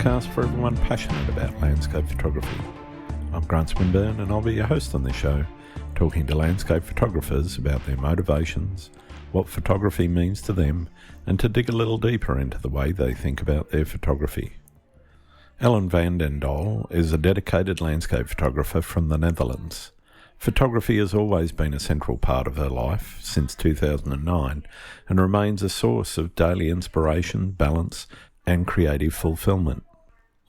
podcast for everyone passionate about landscape photography. I'm Grant Swinburne and I'll be your host on this show, talking to landscape photographers about their motivations, what photography means to them, and to dig a little deeper into the way they think about their photography. Ellen van den Doel is a dedicated landscape photographer from the Netherlands. Photography has always been a central part of her life since 2009 and remains a source of daily inspiration, balance, and creative fulfilment.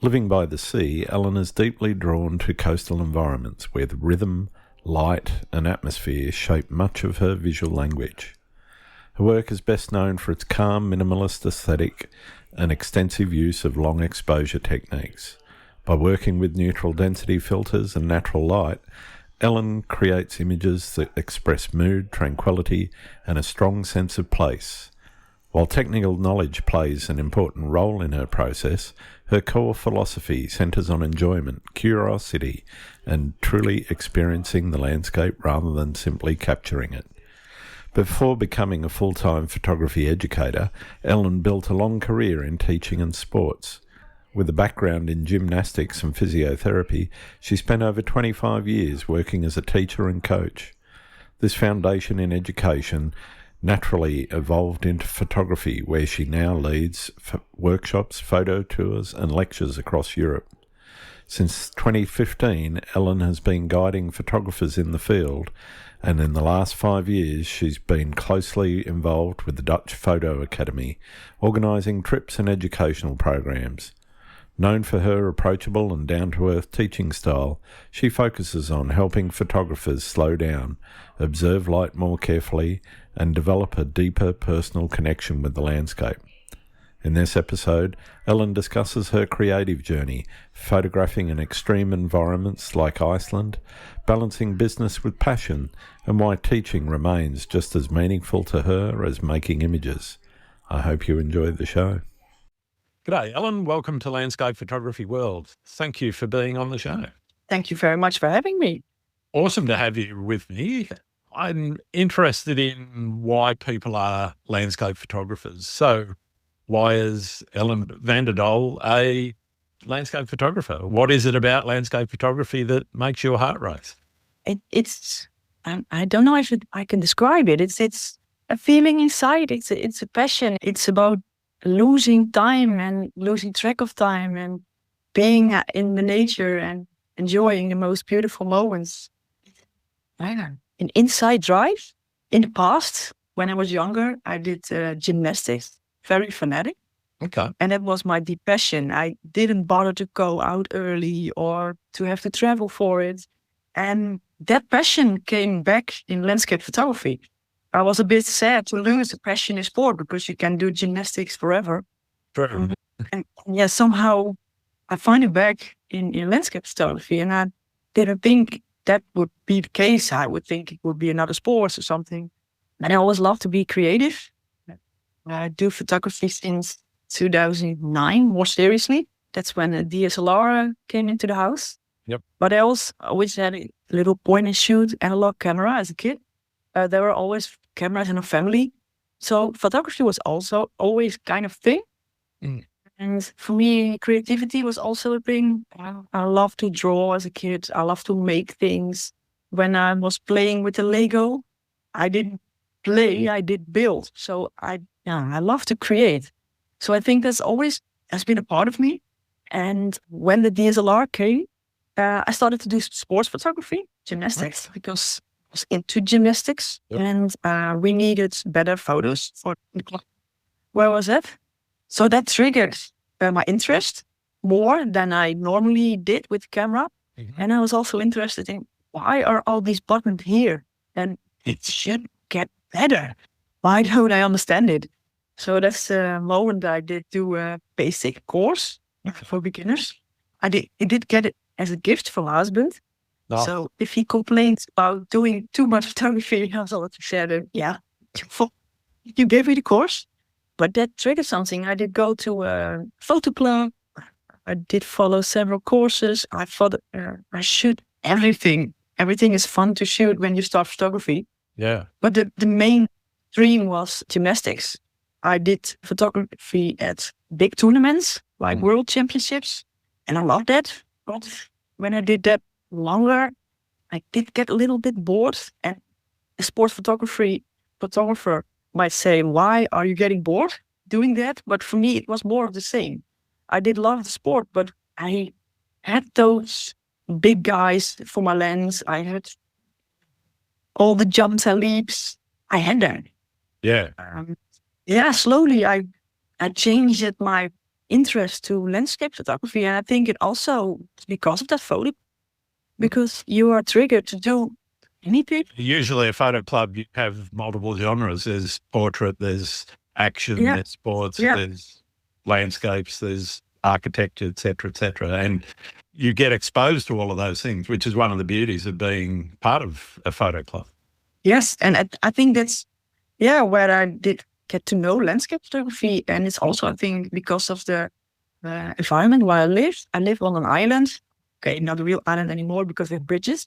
Living by the sea, Ellen is deeply drawn to coastal environments where the rhythm, light, and atmosphere shape much of her visual language. Her work is best known for its calm, minimalist aesthetic and extensive use of long exposure techniques. By working with neutral density filters and natural light, Ellen creates images that express mood, tranquility, and a strong sense of place. While technical knowledge plays an important role in her process, her core philosophy centres on enjoyment, curiosity, and truly experiencing the landscape rather than simply capturing it. Before becoming a full-time photography educator, Ellen built a long career in teaching and sports. With a background in gymnastics and physiotherapy, she spent over 25 years working as a teacher and coach. This foundation in education naturally evolved into photography, where she now leads workshops, photo tours, and lectures across Europe. Since 2015, Ellen has been guiding photographers in the field, and in the last 5 years she's been closely involved with the Dutch Photo Academy, organising trips and educational programs. Known for her approachable and down-to-earth teaching style, she focuses on helping photographers slow down, observe light more carefully, and develop a deeper personal connection with the landscape. In this episode, Ellen discusses her creative journey, photographing in extreme environments like Iceland, balancing business with passion, and why teaching remains just as meaningful to her as making images. I hope you enjoyed the show. G'day, Ellen. Welcome to Landscape Photography World. Thank you for being on the show. Thank you very much for having me. Awesome to have you with me. I'm interested in why people are landscape photographers. So why is Ellen van den Doel a landscape photographer? What is it about landscape photography that makes your heart race? I don't know if I can describe it. It's a feeling inside. It's a passion. It's about losing time and losing track of time and being in the nature and enjoying the most beautiful moments. An inside drive. In the past, when I was younger, I did gymnastics, very fanatic. Okay. And that was my deep passion. I didn't bother to go out early or to have to travel for it. And that passion came back in landscape photography. I was a bit sad to lose the passion in sport because you can do gymnastics forever. Sure. And yeah, somehow I find it back in landscape photography, and I didn't think that would be the case. I would think it would be another sport or something. And I always love to be creative. I do photography since 2009, more seriously. That's when a DSLR came into the house. Yep. But I always had a little point and shoot analog camera as a kid. There were always cameras in a family. So photography was also always kind of thing. Mm. And for me, creativity was also a thing. I loved to draw as a kid. I loved to make things. When I was playing with the Lego, I didn't play, I did build. So I love to create. So I think that's always has been a part of me. And when the DSLR came, I started to do sports photography, gymnastics, because I was into gymnastics. Yep. And we needed better photos for the club. Where was that? So that triggered my interest more than I normally did with the camera. Mm-hmm. And I was also interested in why are all these buttons here? And it should get better. Why don't I understand it? So that's the moment I did do a basic course for beginners. I did get it as a gift from my husband. Oh. So if he complains about doing too much photography, I was always said, yeah, you gave me the course. But that triggered something. I did go to a photo club. I did follow several courses. I thought I shoot everything. Everything is fun to shoot when you start photography. Yeah. But the main dream was gymnastics. I did photography at big tournaments, like world championships, and I loved that. But when I did that longer, I did get a little bit bored. And a sports photographer might say, why are you getting bored doing that? But for me, it was more of the same. I did love the sport, but I had those big guys for my lens. I had all the jumps and leaps. I had that. Yeah. Slowly I changed my interest to landscape photography. And I think it also because of that photo, because you are triggered to do anything. Usually a photo club, you have multiple genres. There's portrait, there's action, there's sports, there's landscapes, there's architecture, et cetera, and you get exposed to all of those things, which is one of the beauties of being part of a photo club. Yes, and I think that's where I did get to know landscape photography, and it's also, I think, because of the environment where I live. I live on an island. Okay, not a real island anymore because we have bridges,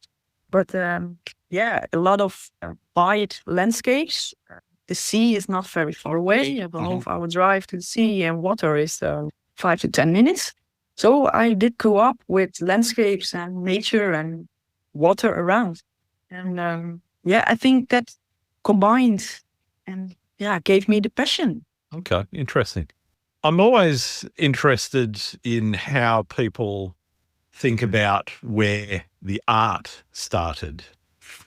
but a lot of wide landscapes. The sea is not very far away. You have a half-hour drive to the sea, and water is 5 to 10 minutes. So I did go up with landscapes and nature and water around, and I think that combined and gave me the passion. Okay, interesting. I'm always interested in how people think about where the art started.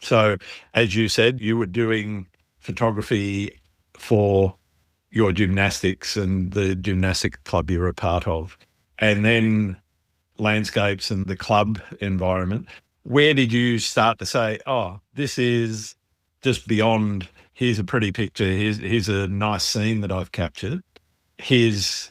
So, as you said, you were doing photography for your gymnastics and the gymnastic club you were a part of, and then landscapes and the club environment. Where did you start to say, oh, this is just beyond, here's a pretty picture, here's a nice scene that I've captured, here's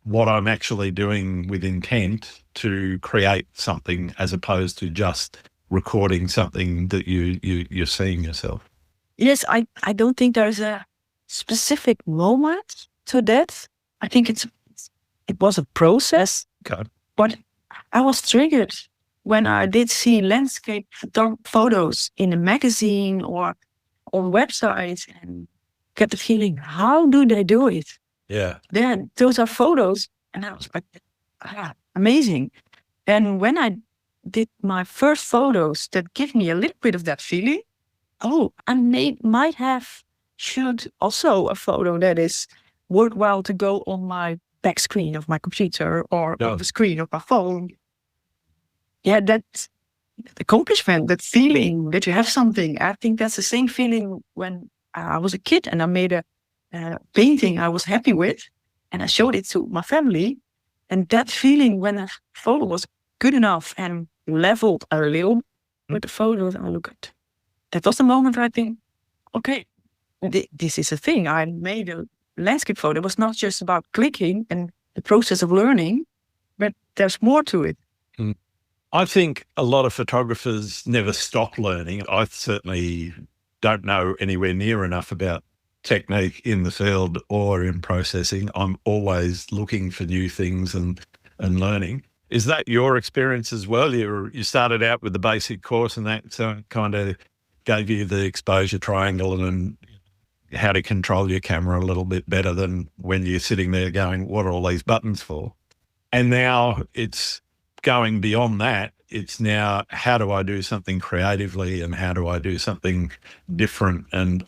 what I'm actually doing with intent to create something as opposed to just recording something that you're seeing yourself? Yes, I don't think there's a specific moment to that. I think it was a process. Okay. But I was triggered when I did see landscape photos in a magazine or on websites and get the feeling, how do they do it? Yeah. Then those are photos. And I was like, amazing. And when I did my first photos that give me a little bit of that feeling, I might have shoot also a photo that is worthwhile to go on my back screen of my computer or on the screen of my phone. Yeah, that accomplishment, that feeling that you have something. I think that's the same feeling when I was a kid and I made a painting I was happy with and I showed it to my family. And that feeling when a photo was good enough and leveled a little with the photos, I look at. That was the moment where I think, okay, this is a thing. I made a landscape photo. It was not just about clicking and the process of learning, but there's more to it. I think a lot of photographers never stop learning. I certainly don't know anywhere near enough about technique in the field or in processing. I'm always looking for new things and learning. Is that your experience as well? You started out with the basic course and that kind of gave you the exposure triangle and how to control your camera a little bit better than when you're sitting there going, what are all these buttons for? And now it's going beyond that. It's now, how do I do something creatively and how do I do something different? And,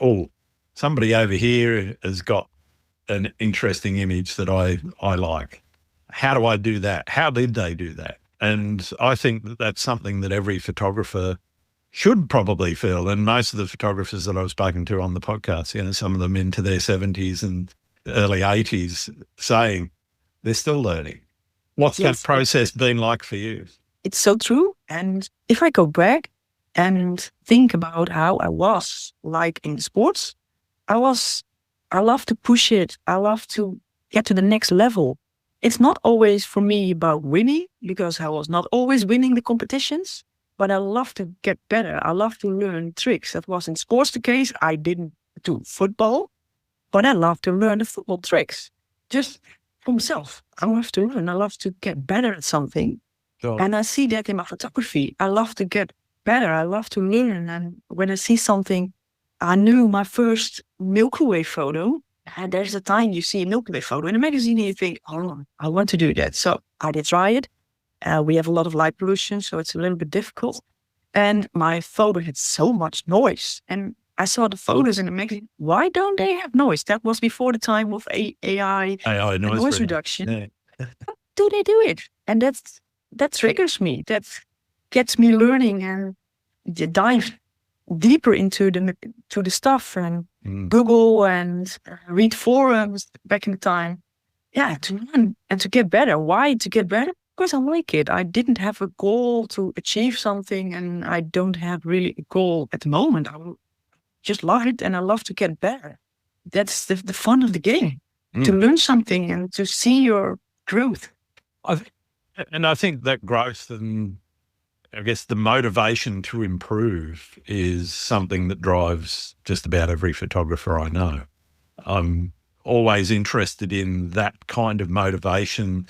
somebody over here has got an interesting image that I like. How do I do that? How did they do that? And I think that that's something that every photographer should probably feel. And most of the photographers that I've spoken to on the podcast, some of them into their 70s and early 80s, saying they're still learning. What's that process been like for you? It's so true. And if I go back and think about how I was like in sports, I love to push it. I love to get to the next level. It's not always for me about winning because I was not always winning the competitions, but I love to get better. I love to learn tricks. That was in sports the case. I didn't do football, but I love to learn the football tricks just for myself. I love to learn. I love to get better at something. Sure. And I see that in my photography. I love to get better. I love to learn. And when I see something, I knew my first Milky Way photo And there's a time you see a Milky Way photo in a magazine and you think, oh, I want to do that. So I did try it. We have a lot of light pollution, so it's a little bit difficult. And my photo had so much noise. And I saw the photos in the magazine. Why don't they have noise? That was before the time of AI and noise reduction. Yeah. How do they do it? And that triggers me. That gets me learning and dive deeper into the stuff and Google and read forums back in the time. Yeah, to learn and to get better. Why to get better? Because I like it. I didn't have a goal to achieve something, and I don't have really a goal at the moment. I just love it, and I love to get better. That's the fun of the game, to learn something and to see your growth. I think that growth and I guess the motivation to improve is something that drives just about every photographer I know. I'm always interested in that kind of motivation.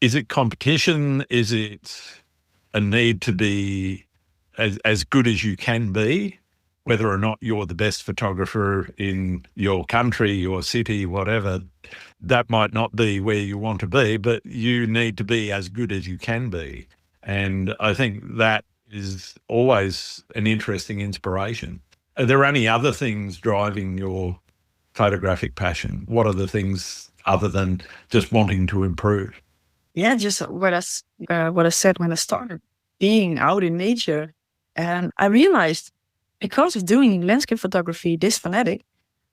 Is it competition? Is it a need to be as good as you can be, whether or not you're the best photographer in your country, your city, whatever? That might not be where you want to be, but you need to be as good as you can be. And I think that is always an interesting inspiration. Are there any other things driving your photographic passion? What are the things other than just wanting to improve? Yeah, just what I said when I started being out in nature. And I realized because of doing landscape photography this fanatic,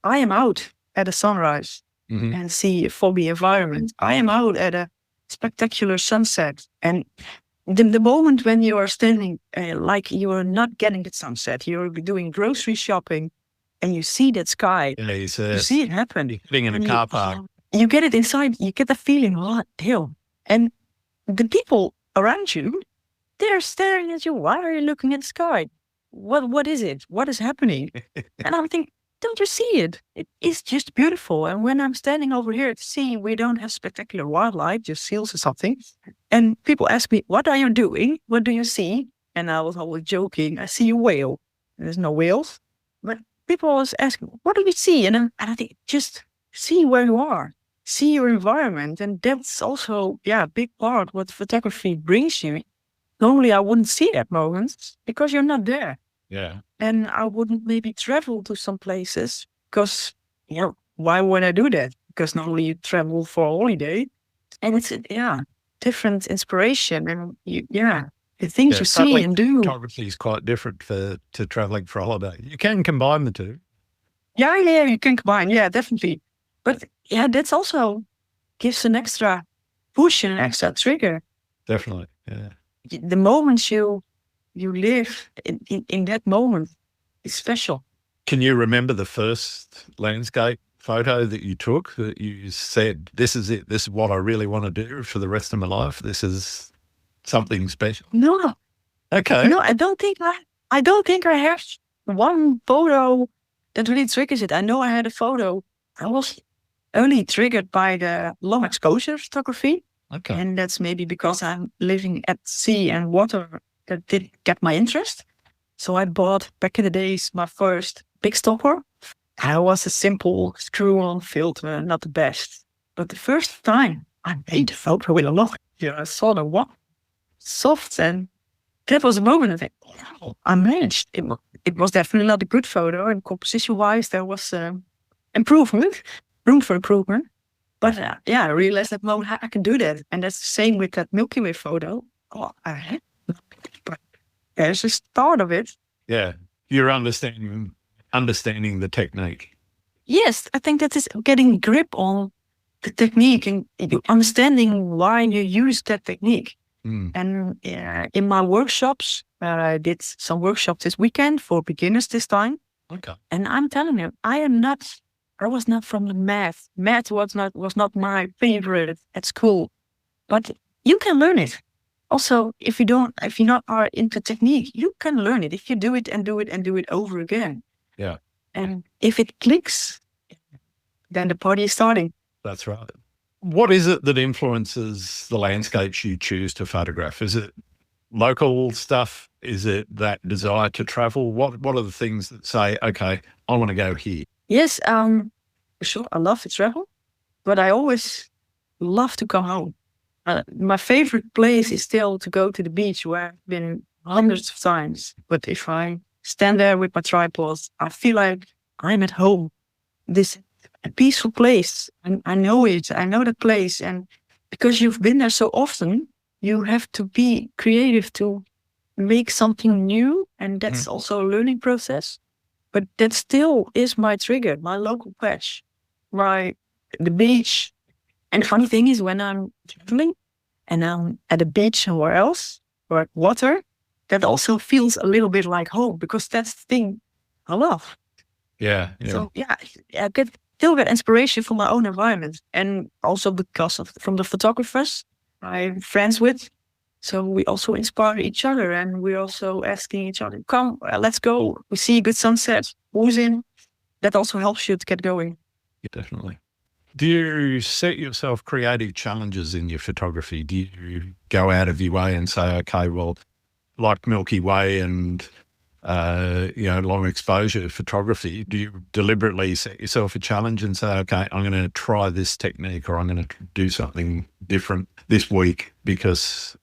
I am out at a sunrise and see a foggy environment. I am out at a spectacular sunset. And the moment when you are standing like you are not getting the sunset, you're doing grocery shopping and you see that sky, you see it happen. Being in a car park. You get it inside, you get the feeling, oh, damn. And the people around you, they're staring at you. Why are you looking at the sky? What is it? What is happening? And I'm thinking, don't you see it? It is just beautiful. And when I'm standing over here at the sea, we don't have spectacular wildlife, just seals or something. And people ask me, what are you doing? What do you see? And I was always joking, I see a whale. There's no whales. But people always ask, what do you see? And I think, just see where you are. See your environment. And that's also, a big part what photography brings you. Normally, I wouldn't see that moment because you're not there. Yeah. And I wouldn't maybe travel to some places because, why would I do that? Because normally you travel for a holiday and it's, different inspiration. And the things you see and do. Photography is quite different to traveling for a holiday. You can combine the two. Yeah, you can combine. Yeah, definitely. But that's also gives an extra push and an extra trigger. Definitely. Yeah. The moments you live in that moment is special. Can you remember the first landscape photo that you took that you said, this is it, this is what I really want to do for the rest of my life? This is something special? No. Okay. No, I don't think I have one photo that really triggers it. I know I had a photo. I was only triggered by the long exposure photography. Okay. And that's maybe because I'm living at sea and water that did get my interest. So I bought, back in the days, my first big stopper. I was a simple screw-on filter, not the best. But the first time I made a photo with a long, I saw the one soft, and that was a moment I think, wow, I managed. It was definitely not a good photo, and composition-wise, there was room for improvement. But I realized that moment I can do that. And that's the same with that Milky Way photo. Oh, but there's a start of it. Yeah. You're understanding the technique. Yes, I think that is getting grip on the technique and understanding why you use that technique. And in my workshops, I did some workshops this weekend for beginners this time. Okay. And I'm telling you, I was not from the math. Math was not my favorite at school, but you can learn it. Also, if you not are into technique, you can learn it if you do it and do it and do it over again. Yeah. And if it clicks, then the party is starting. That's right. What is it that influences the landscapes you choose to photograph? Is it local stuff? Is it that desire to travel? What are the things that say, okay, I want to go here? Yes, for sure. I love to travel, but I always love to come home. My favorite place is still to go to the beach, where I've been hundreds of times. But if I stand there with my tripod, I feel like I'm at home. This a peaceful place, and I know it. I know that place, and because you've been there so often, you have to be creative to make something new, and that's also a learning process. But that still is my trigger, my local patch, the beach. And the funny thing is, when I'm traveling and I'm at a beach somewhere else or at water, that also feels a little bit like home, because that's the thing I love. Yeah. So I still get inspiration from my own environment, and also because from the photographers I'm friends with. So we also inspire each other, and we're also asking each other, "Come, let's go. We see a good sunset. Who's in?" That also helps you to get going. Yeah, definitely. Do you set yourself creative challenges in your photography? Do you go out of your way and say, okay, well, like Milky Way and long exposure photography, do you deliberately set yourself a challenge and say, okay, I'm going to try this technique, or I'm going to do something different this week because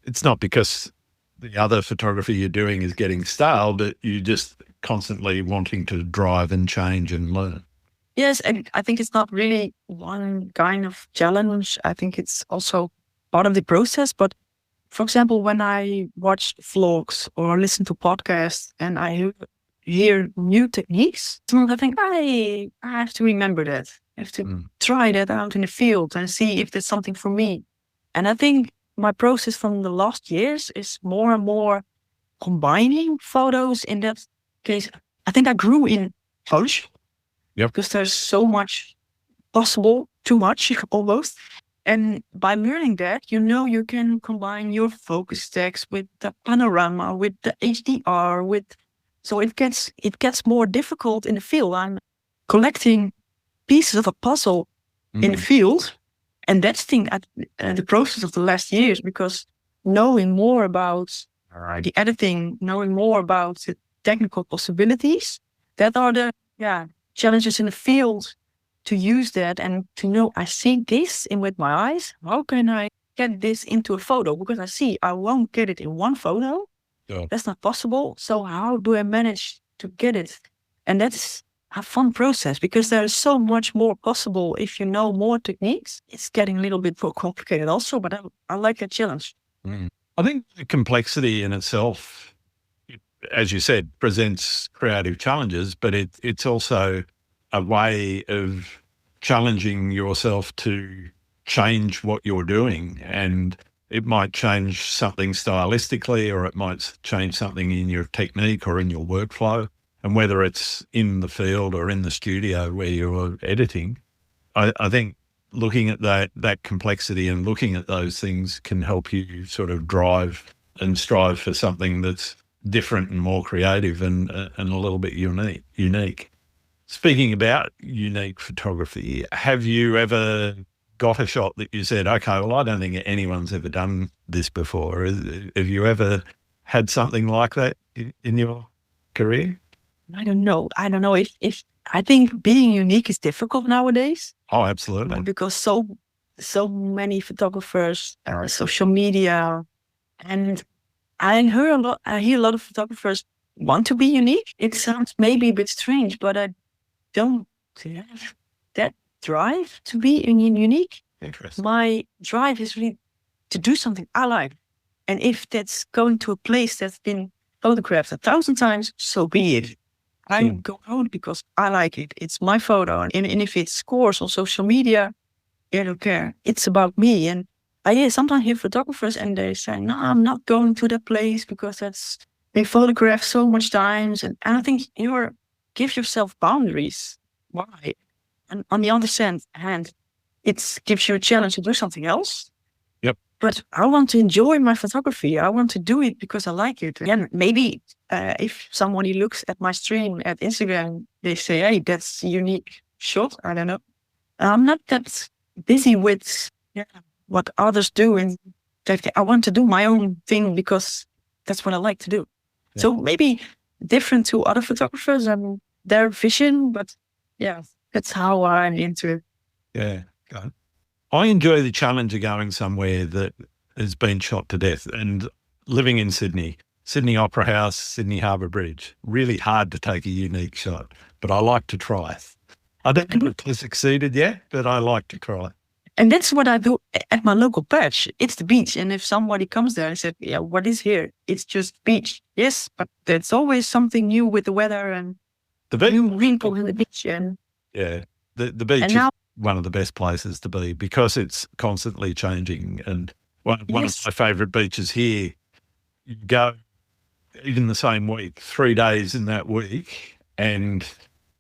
it's not because the other photography you're doing is getting stale, but you just constantly wanting to drive and change and learn? Yes, and I think it's not really one kind of challenge. I think it's also part of the process. But for example, when I watch vlogs or listen to podcasts and I hear new techniques, sometimes I think I have to remember that. I have to try that out in the field and see if there's something for me. And I think my process from the last years is more and more combining photos. In that case, I think I grew in Polish. Yep. Because there's so much possible, too much almost. And by learning that, you can combine your focus text with the panorama, with the HDR, so it gets more difficult in the field. I'm collecting pieces of a puzzle in the field, and that's the process of the last years, because knowing more about the editing, knowing more about the technical possibilities, that are the challenges in the field, to use that and to know, I see this with my eyes. How can I get this into a photo? Because I won't get it in one photo. Yeah. That's not possible. So how do I manage to get it? And that's a fun process, because there is so much more possible if you know more techniques. It's getting a little bit more complicated also, but I like that challenge. I think the complexity in itself, as you said, presents creative challenges, but it's also a way of challenging yourself to change what you're doing. And it might change something stylistically, or it might change something in your technique or in your workflow. And whether it's in the field or in the studio where you're editing, I think looking at that complexity and looking at those things can help you sort of drive and strive for something that's different and more creative and a little bit unique. Speaking about unique photography, have you ever got a shot that you said, okay, well, I don't think anyone's ever done this before? Have you ever had something like that in your career? I don't know. If I think being unique is difficult nowadays. Oh, absolutely. Because so many photographers, social media, and I hear a lot of photographers want to be unique. It sounds maybe a bit strange, but I don't have that drive to be unique. Interesting. My drive is really to do something I like. And if that's going to a place that's been photographed 1,000 times, so be it. I go out because I like it. It's my photo. And if it scores on social media, I don't care. It's about me. And I sometimes hear photographers and they say, no, I'm not going to that place because that's been photographed so much times. And I think give yourself boundaries. Why? And on the other hand, it gives you a challenge to do something else. Yep. But I want to enjoy my photography. I want to do it because I like it. And maybe if somebody looks at my stream at Instagram, they say, hey, that's a unique shot. I don't know. I'm not that busy with what others do. And I want to do my own thing because that's what I like to do. Yeah. So maybe different to other photographers and their vision, but yeah. That's how I'm into it. Yeah. Okay. I enjoy the challenge of going somewhere that has been shot to death, and living in Sydney, Sydney Opera House, Sydney Harbour Bridge, really hard to take a unique shot, but I like to try. I don't know if it's succeeded yet, but I like to try. And that's what I do at my local patch. It's the beach. And if somebody comes there and said, yeah, what is here? It's just beach. Yes, but there's always something new with the weather and The beach, new wrinkle in the beach. And yeah, the beach And is now- one of the best places to be because it's constantly changing. And one of Yes. my favourite beaches here, you go even the same week, 3 days in that week, and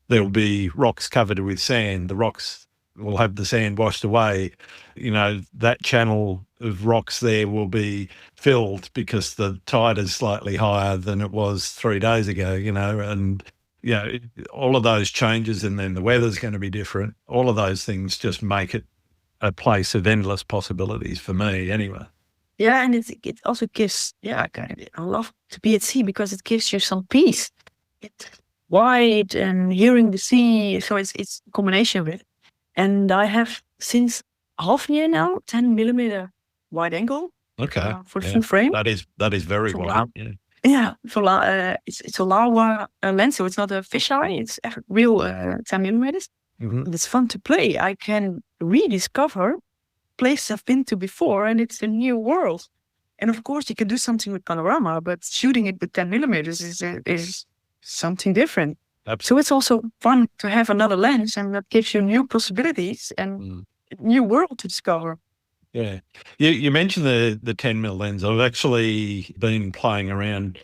there'll be rocks covered with sand. The rocks will have the sand washed away. You know, that channel of rocks there will be filled because the tide is slightly higher than it was 3 days ago, you know, and, you know, all of those changes, and then the weather's going to be different. All of those things just make it a place of endless possibilities for me anyway. yeah, and it also gives, I love to be at sea because it gives you some peace. It's wide and hearing the sea. So it's a combination of it. And I have since half a year now, 10 millimeter wide angle Okay. for the full frame. That is very So wide. loud. Yeah. Yeah, it's a Laowa lens, so it's not a fisheye. It's real 10 millimeters. Mhm. It's fun to play. I can rediscover places I've been to before, and it's a new world. And of course, you can do something with panorama, but shooting it with 10 millimeters is something different. So it's also fun to have another lens, and that gives you new possibilities and a new world to discover. Yeah. You mentioned the 10 mil lens. I've actually been playing around.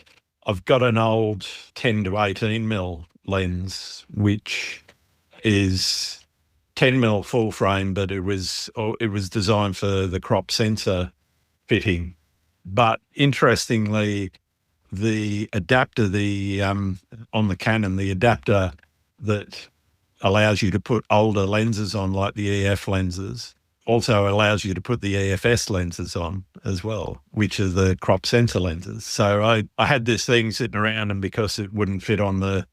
I've got an old 10 to 18 mil lens, which is 10 mil full frame, but it was designed for the crop sensor fitting. But interestingly, the adapter, on the Canon, the adapter that allows you to put older lenses on, like the EF lenses, also allows you to put the EFS lenses on as well, which are the crop sensor lenses. So I had this thing sitting around, and because it wouldn't fit on the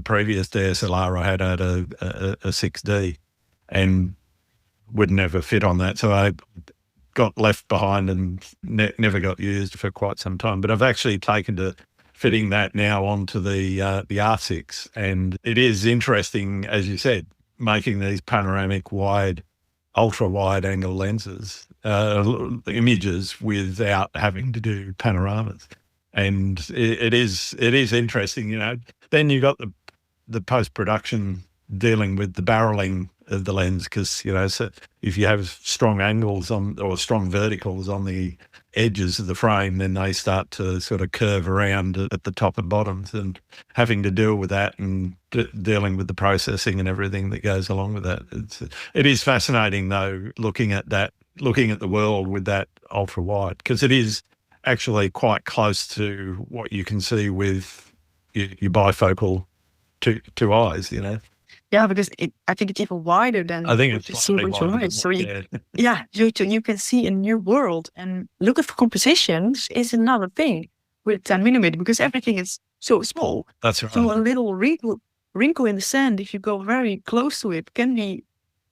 previous DSLR I had a 6D, and would never fit on that. So I got left behind and never got used for quite some time. But I've actually taken to fitting that now onto the R6, and it is interesting, as you said, making these panoramic wide, ultra wide angle lenses, images without having to do panoramas. And it is interesting, you know. Then you got the post-production dealing with the barreling of the lens, because, you know, so if you have strong angles or strong verticals on the edges of the frame, then they start to sort of curve around at the top and bottoms, and having to deal with that and dealing with the processing and everything that goes along with that. It is fascinating though, looking at the world with that ultra wide, because it is actually quite close to what you can see with your bifocal two eyes, you know. Yeah, because I think it's even wider than I think what it's you see with your eyes. So you can see a new world, and look at compositions is another thing with 10 millimeter, because everything is so small. That's right. So a little wrinkle in the sand, if you go very close to it, can be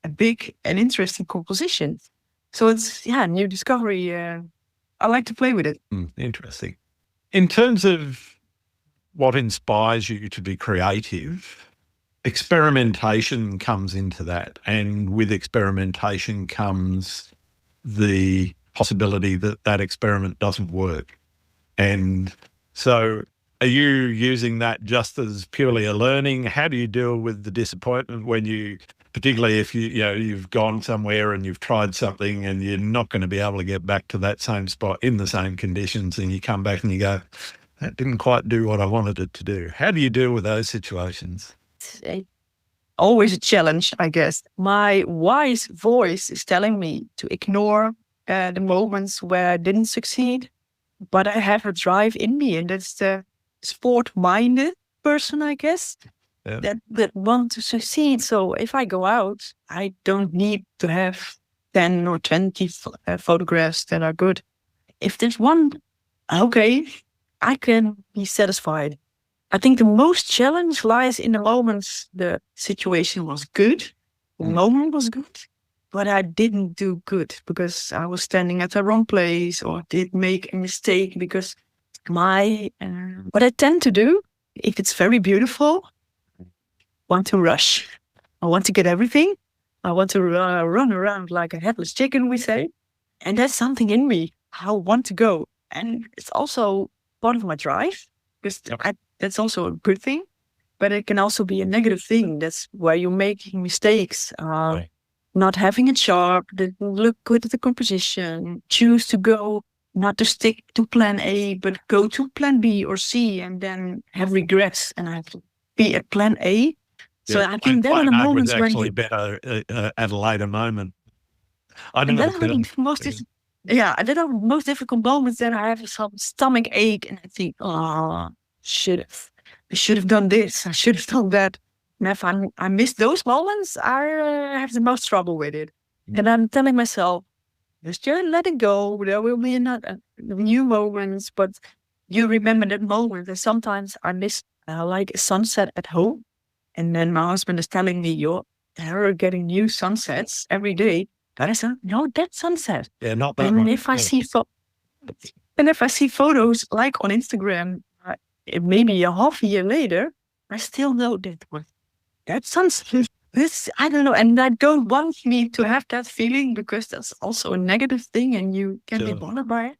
a big and interesting composition. So it's new discovery. I like to play with it. Interesting. In terms of what inspires you to be creative, experimentation comes into that, and with experimentation comes the possibility that experiment doesn't work. And so are you using that just as purely a learning? How do you deal with the disappointment when particularly if you've gone somewhere and you've tried something and you're not going to be able to get back to that same spot in the same conditions, and you come back and you go, that didn't quite do what I wanted it to do? How do you deal with those situations? Always a challenge, I guess. My wise voice is telling me to ignore the moments where I didn't succeed, but I have a drive in me, and that's the sport-minded person, I guess, that want to succeed. So if I go out, I don't need to have 10 or 20 photographs that are good. If there's one, okay, I can be satisfied. I think the most challenge lies in the moments the situation was good, the moment was good, but I didn't do good because I was standing at the wrong place or did make a mistake because what I tend to do, if it's very beautiful, want to rush. I want to get everything. I want to run around like a headless chicken, we say. And that's something in me. I want to go. And it's also part of my drive because that's also a good thing. But it can also be a negative thing. That's where you're making mistakes. Right. Not having it sharp, didn't look good at the composition, choose to go, not to stick to plan A, but go to plan B or C and then have regrets. And I have to be at plan A. So I think that are the moments was when actually better at a later moment. I don't and know. that are the most that are the most difficult moments that I have some stomach ache and I think, oh, I should have done this, I should have done that. And if I miss those moments, I have the most trouble with it. And I'm telling myself, just let it go. There will be another new moments, but you remember that moment. And sometimes I miss like a sunset at home. And then my husband is telling me, you're getting new sunsets every day. But I said, no, that's sunset. Yeah, not that And one. if I see photos like on Instagram, maybe a half a year later, I still know that's sunset. This, I don't know. And I don't want me to have that feeling because that's also a negative thing and you can be bothered by it.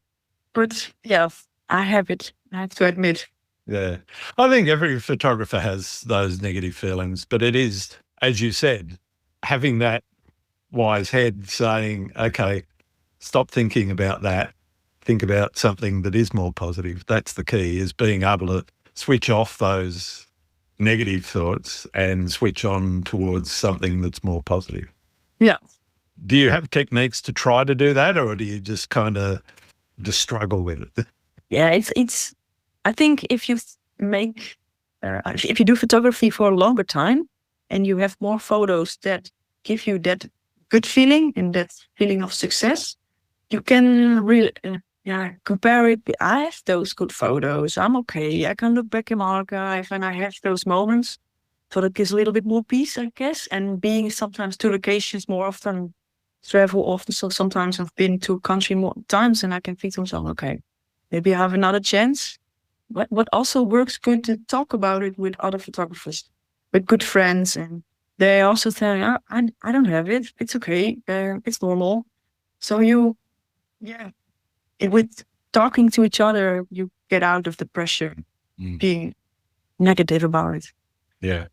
But yeah, I have it. I have to admit. Yeah. I think every photographer has those negative feelings, but it is, as you said, having that wise head saying, okay, stop thinking about that. Think about something that is more positive. That's the key, is being able to switch off those negative thoughts and switch on towards something that's more positive. Yeah. Do you have techniques to try to do that, or do you just kind of just struggle with it? Yeah, it's. I think if you if you do photography for a longer time, and you have more photos that give you that good feeling and that feeling of success, you can really compare it. I have those good photos. I'm okay. I can look back in my archive, and I have those moments. So that gives a little bit more peace, I guess. And being sometimes to locations more often, travel often. So sometimes I've been to a country more times and I can think to myself, okay, maybe I have another chance. But what also works good to talk about it with other photographers, with good friends. And they also say, I don't have it. It's okay. It's normal. So with talking to each other, you get out of the pressure, being negative about it. Yeah.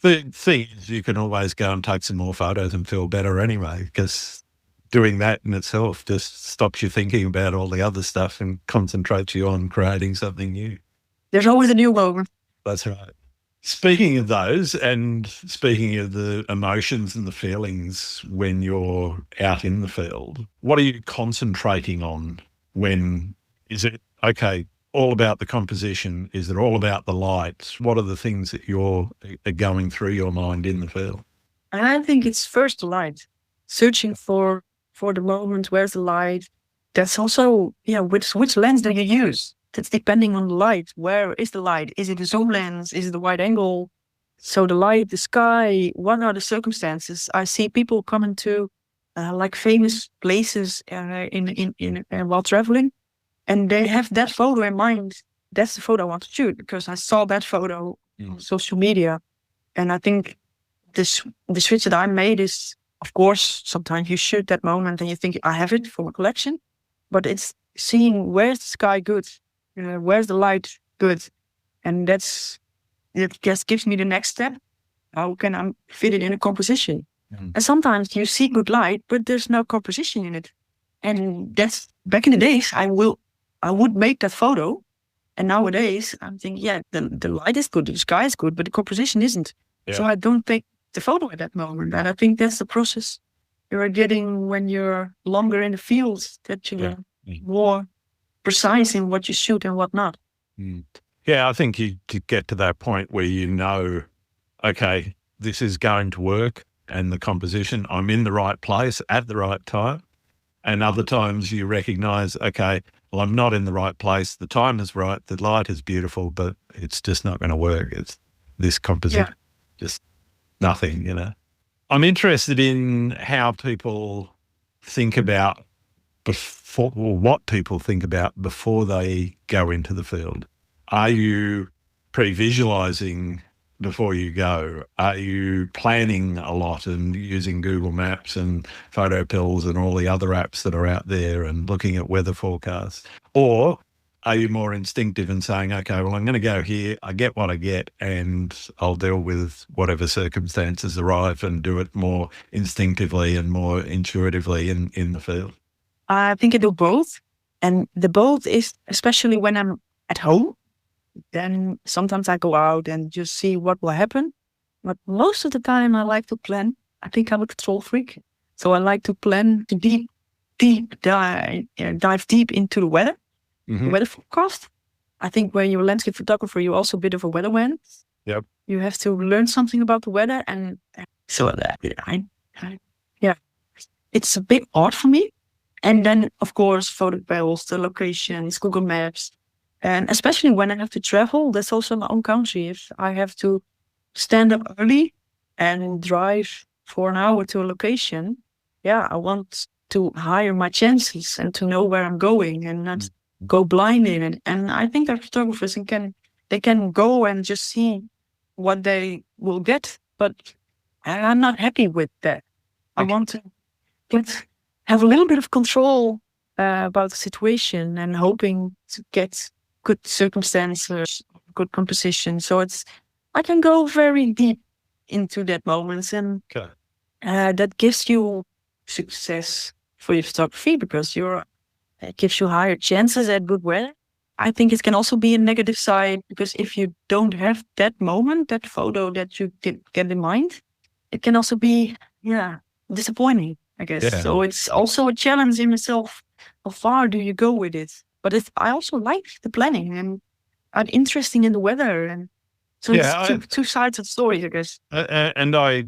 The thing is, you can always go and take some more photos and feel better anyway, because doing that in itself just stops you thinking about all the other stuff and concentrates you on creating something new. There's always a new moment. That's right. Speaking of those, and speaking of the emotions and the feelings when you're out in the field, what are you concentrating on when, is it, okay, all about the composition? Is it all about the lights? What are the things that you're going through your mind in the field? And I think it's first the light, searching for the moment. Where's the light? That's also, which lens do you use? That's depending on the light. Where is the light? Is it a zoom lens? Is it a wide angle? So the light, the sky, what are the circumstances? I see people coming to like famous places while traveling, and they have that photo in mind. That's the photo I want to shoot because I saw that photo on social media. And I think the switch that I made is, of course, sometimes you shoot that moment and you think, I have it for a collection. But it's seeing where's the sky good, where's the light good. And it just gives me the next step. How can I fit it in a composition? And sometimes you see good light, but there's no composition in it. And that's, back in the days, I would make that photo. And nowadays, I'm thinking, the light is good, the sky is good, but the composition isn't. Yeah. So I don't take the photo at that moment. And I think that's the process you're getting when you're longer in the field, that you're more precise in what you shoot and what not. Yeah, I think you get to that point where you know, okay, this is going to work, and the composition, I'm in the right place at the right time. And other times you recognize, okay, well, I'm not in the right place. The time is right. The light is beautiful, but it's just not going to work. It's this composition, just nothing, I'm interested in how people think about what people think about before they go into the field. Are you pre-visualizing before you go? Are you planning a lot and using Google Maps and photo pills and all the other apps that are out there and looking at weather forecasts? Or are you more instinctive and saying, okay, well, I'm going to go here, I get what I get, and I'll deal with whatever circumstances arrive and do it more instinctively and more intuitively in the field? I think I do both. And the both is, especially when I'm at home, then sometimes I go out and just see what will happen. But most of the time I like to plan. I think I'm a control freak. So I like to plan to dive deep into the weather, the weather forecast. I think when you're a landscape photographer, you're also a bit of a weatherman. Yep. You have to learn something about the weather. And so it's a big art for me. And then, of course, photo pills, the locations, Google Maps. And especially when I have to travel, that's also my own country. If I have to stand up early and drive for an hour to a location, I want to hire my chances and to know where I'm going and not go blind in it. And I think that photographers they can go and just see what they will get, but I'm not happy with that. I want to have a little bit of control about the situation and hoping to get good circumstances, good composition. So I can go very deep into that moment, and that gives you success for your photography because it gives you higher chances at good weather. I think it can also be a negative side because if you don't have that moment, that photo that you did get in mind, it can also be disappointing, I guess. Yeah. So it's also a challenge in itself. How far do you go with it? But I also like the planning and I'm interested in the weather. And so it's two sides of the story, I guess. And I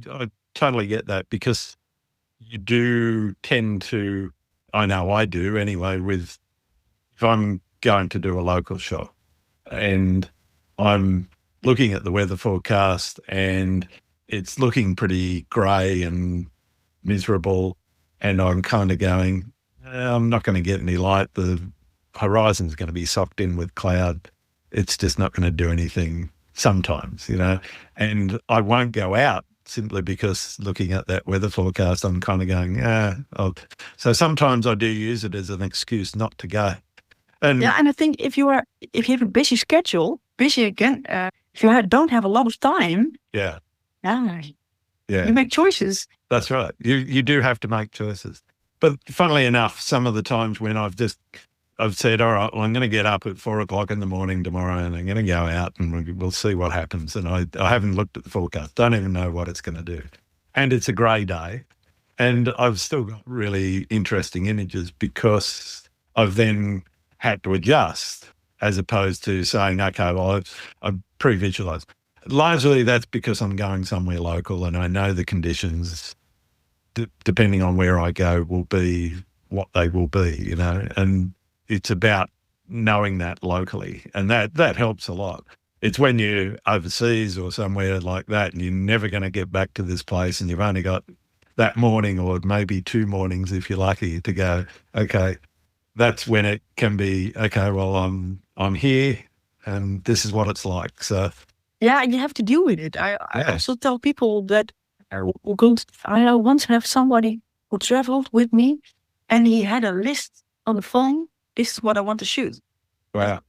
totally get that because you do tend to, I know I do anyway, if I'm going to do a local shot and I'm looking at the weather forecast and it's looking pretty grey and miserable and I'm kind of going, I'm not going to get any light. The horizon's going to be socked in with cloud. It's just not going to do anything sometimes, and I won't go out simply because looking at that weather forecast, I'm kind of going, so sometimes I do use it as an excuse not to go. And I think if you have a busy schedule, busy again, if you don't have a lot of time, you make choices. That's right. You do have to make choices. But funnily enough, some of the times when I've said, all right, well, I'm going to get up at 4:00 in the morning tomorrow and I'm going to go out and we'll see what happens. And I haven't looked at the forecast, don't even know what it's going to do. And it's a grey day. And I've still got really interesting images because I've then had to adjust as opposed to saying, okay, well, I've pre-visualised. Largely that's because I'm going somewhere local and I know the conditions depending on where I go will be what they will be, and it's about knowing that locally. And that helps a lot. It's when you're overseas or somewhere like that and you're never going to get back to this place and you've only got that morning or maybe 2 mornings if you're lucky to go, okay, that's when it can be, okay, well, I'm here and this is what it's like. So yeah, you have to deal with it. I also tell people that I once have somebody who traveled with me and he had a list on the phone. This is what I want to shoot. Wow.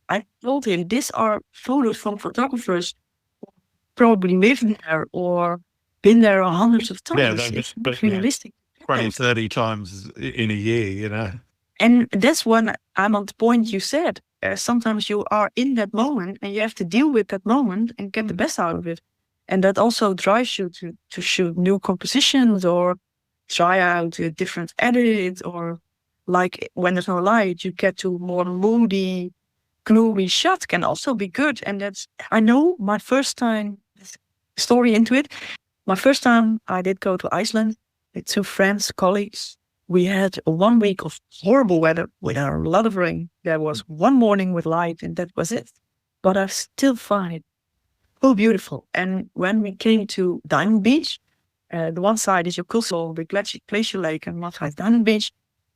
I told him, these are photos from photographers who probably lived there or been there hundreds of times. It's not realistic. 20, 30 times in a year, And that's when I'm on the point you said. Sometimes you are in that moment and you have to deal with that moment and get the best out of it. And that also drives you to shoot new compositions or try out a different edit, or like when there's no light, you get to more moody, gloomy shot can also be good. And I know my first time, story into it, my first time I did go to Iceland with 2 friends, colleagues. we had 1 week of horrible weather with a lot of rain. There was one morning with light and that was it. But I still find it so beautiful. And when we came to Diamond Beach, the one side is your coastal, the glacier lake, and one side Diamond Beach.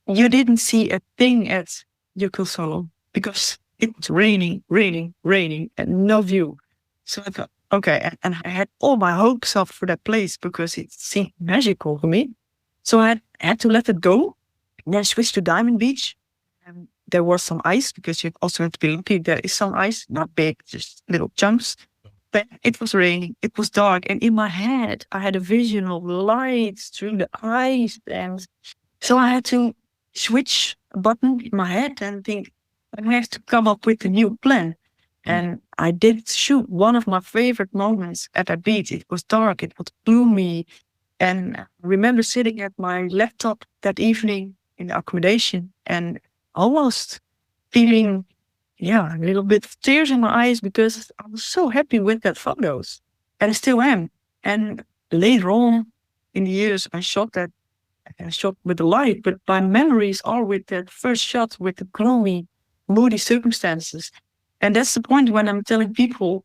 You didn't see a thing at your coastal because it was raining, and no view. So I thought, okay, and I had all my hopes up for that place because it seemed magical for me. So I had to let it go. And then switch to Diamond Beach. And there was some ice because you also have to be lucky. There is some ice, not big, just little chunks. But it was raining, it was dark. And in my head, I had a vision of lights through the ice. And so I had to switch a button in my head and think, I have to come up with a new plan. And I did shoot one of my favorite moments at that beach. It was dark, it was gloomy. And I remember sitting at my laptop that evening in the accommodation and almost feeling, a little bit of tears in my eyes because I was so happy with that photos. And I still am. And later on in the years, I shot with the light, but my memories are with that first shot with the gloomy, moody circumstances. And that's the point when I'm telling people,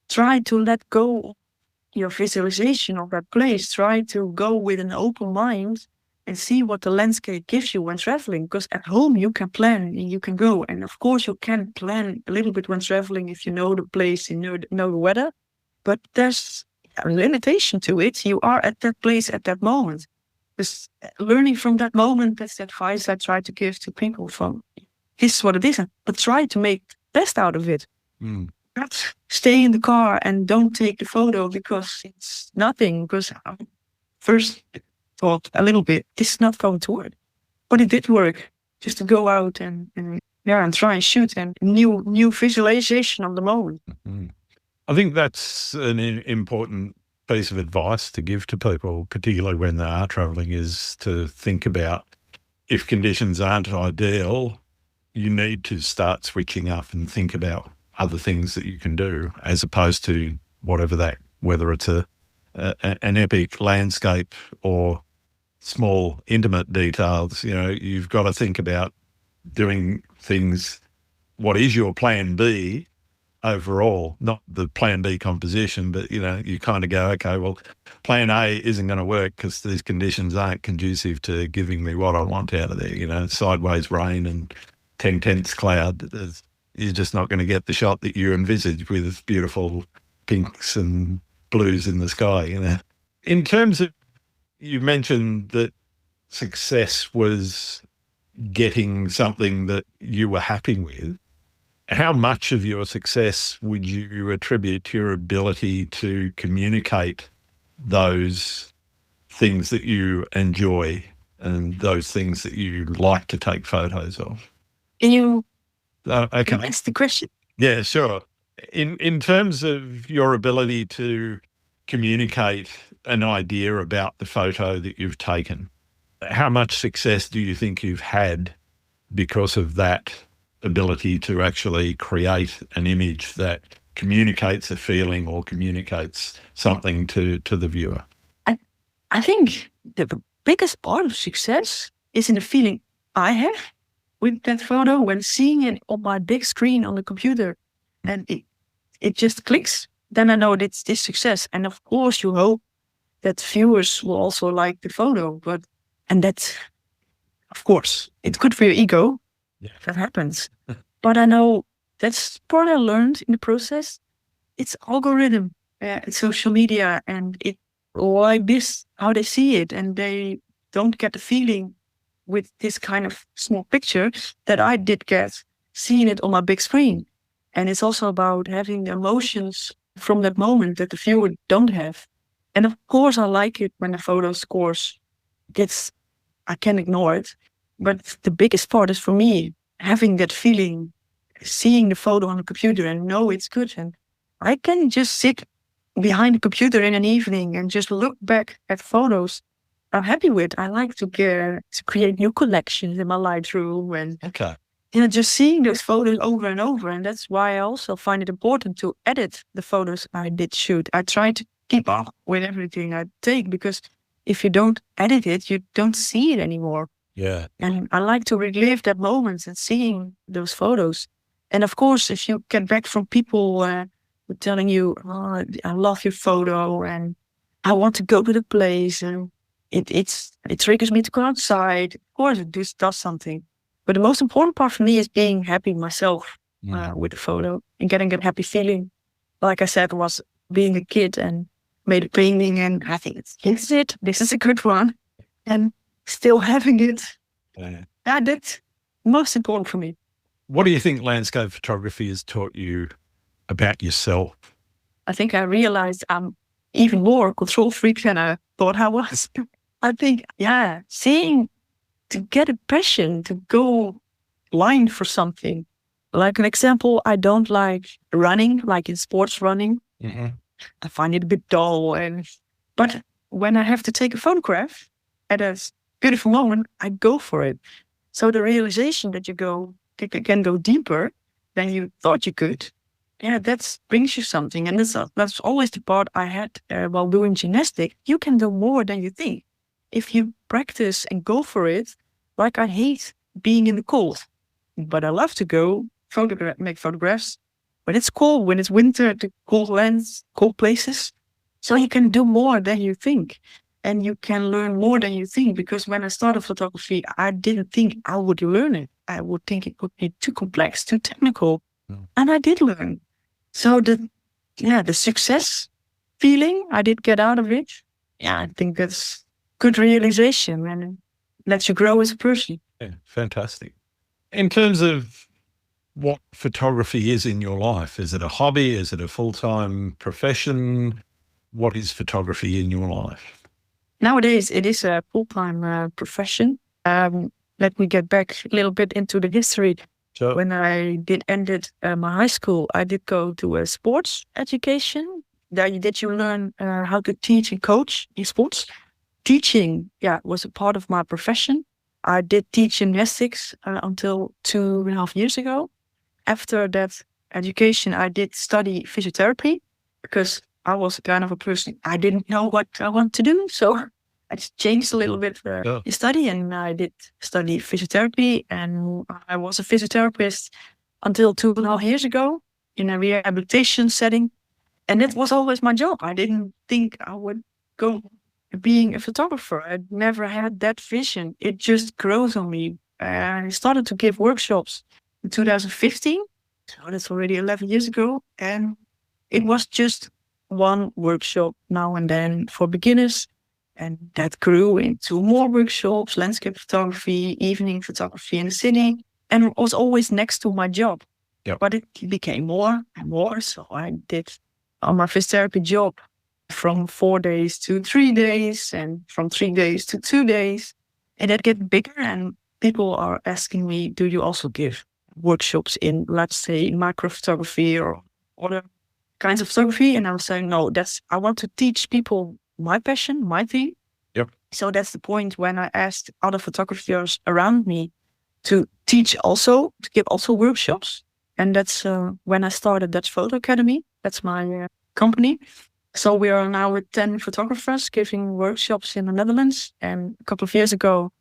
try to let go your visualization of that place. Try to go with an open mind and see what the landscape gives you when traveling. Because at home you can plan and you can go. And of course you can plan a little bit when traveling if you know the place, you know the weather. But there's a limitation to it. You are at that place at that moment. Just learning from that moment, that's the advice I try to give to people from, this is what it is. But try to make the best out of it. Not stay in the car and don't take the photo because it's nothing. Because I first thought a little bit, this is not going to work. But it did work. Just to go out and try and shoot and new visualization of the moment. I think that's an important piece of advice to give to people, particularly when they are travelling, is to think about if conditions aren't ideal, you need to start switching up and think about other things that you can do, as opposed to whether it's an epic landscape or small, intimate details. You've got to think about doing things. What is your plan B overall? Not the plan B composition, but, you kind of go, okay, well, plan A isn't going to work because these conditions aren't conducive to giving me what I want out of there. Sideways rain and 10/10 cloud. You're just not going to get the shot that you envisaged with beautiful pinks and blues in the sky. In terms of, you mentioned that success was getting something that you were happy with. How much of your success would you attribute to your ability to communicate those things that you enjoy and those things that you like to take photos of? Can you okay. ask the question? Yeah, sure. In terms of your ability to communicate an idea about the photo that you've taken, how much success do you think you've had because of that ability to actually create an image that communicates a feeling or communicates something to the viewer? I think the biggest part of success is in the feeling I have with that photo when seeing it on my big screen on the computer and it just clicks, then I know it's this success. And of course you hope that viewers will also like the photo, and that's, of course, it's good for your ego. Yeah. That happens. But I know that's part I learned in the process. It's algorithm, it's social media, and it like this, how they see it, and they don't get the feeling with this kind of small picture that I did get seeing it on my big screen. And it's also about having the emotions from that moment that the viewer don't have. And of course, I like it when the photo scores I can ignore it. But the biggest part is for me, having that feeling, seeing the photo on the computer and know it's good. And I can just sit behind the computer in an evening and just look back at photos I'm happy with. I like to create new collections in my Lightroom and just seeing those photos over and over. And that's why I also find it important to edit the photos I did shoot. I try to keep up with everything I take because if you don't edit it, you don't see it anymore. Yeah. And I like to relive that moment and seeing those photos. And of course, if you get back from people who telling you, oh, I love your photo and I want to go to the place and it triggers me to go outside. Of course, it does something. But the most important part for me is being happy myself with the photo and getting that happy feeling. Like I said, was being a kid and made a painting and I think this is it. This is a good one. And still having it. Yeah. That's most important for me. What do you think landscape photography has taught you about yourself? I think I realized I'm even more control freak than I thought I was. I think, seeing to get a passion, to go blind for something. Like an example, I don't like running, like in sports running. Mm-hmm. I find it a bit dull. But when I have to take a photograph at a beautiful moment, I go for it. So the realization that you can go deeper than you thought you could, that brings you something. And that's always the part I had while doing gymnastics. You can do more than you think. If you practice and go for it, like I hate being in the cold, but I love to go make photographs when it's cold, when it's winter, the cold lands, cold places. So you can do more than you think. And you can learn more than you think. Because when I started photography, I didn't think I would learn it. I would think it would be too complex, too technical. No. And I did learn. So the success feeling I did get out of it, I think that's good realization and lets you grow as a person. Yeah, fantastic. In terms of what photography is in your life, is it a hobby? Is it a full-time profession? What is photography in your life? Nowadays, it is a full-time profession. Let me get back a little bit into the history. Sure. When I ended my high school, I did go to a sports education. There you learn how to teach and coach in sports. Teaching, was a part of my profession. I did teach gymnastics until 2.5 years ago. After that education, I did study physiotherapy because I was kind of a person, I didn't know what I want to do. So I just changed a little bit the study and I did study physiotherapy. And I was a physiotherapist until 2.5 years ago in a rehabilitation setting. And it was always my job. I didn't think I would go being a photographer. I never had that vision. It just grows on me. I started to give workshops in 2015. So that's already 11 years ago. And it was just one workshop now and then for beginners. And that grew into more workshops, landscape photography, evening photography in the city. And it was always next to my job. Yep. But it became more and more. So I did on my physiotherapy job from 4 days to 3 days and from 3 days to 2 days. And that gets bigger and people are asking me, do you also give workshops in, let's say, micro photography or other kinds of photography? And I was saying, no, I want to teach people my passion, my thing. Yep. So that's the point when I asked other photographers around me to teach also, to give also workshops. And that's when I started Dutch Photo Academy. That's my company. So we are now with 10 photographers giving workshops in the Netherlands. And a couple of years ago,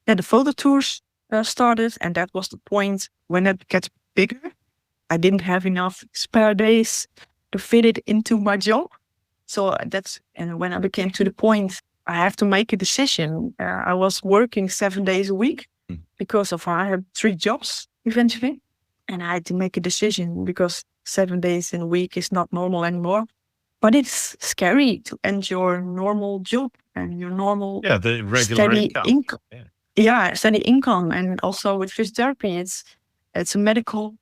the photo tours started. And that was the point when it gets bigger. I didn't have enough spare days to fit it into my job. So and when I became to the point, I have to make a decision. I was working 7 days a week because I had 3 jobs eventually. And I had to make a decision because 7 days in a week is not normal anymore. But it's scary to end your normal job and your normal the regular steady income. Yeah. Steady income. And also with physiotherapy, it's a medical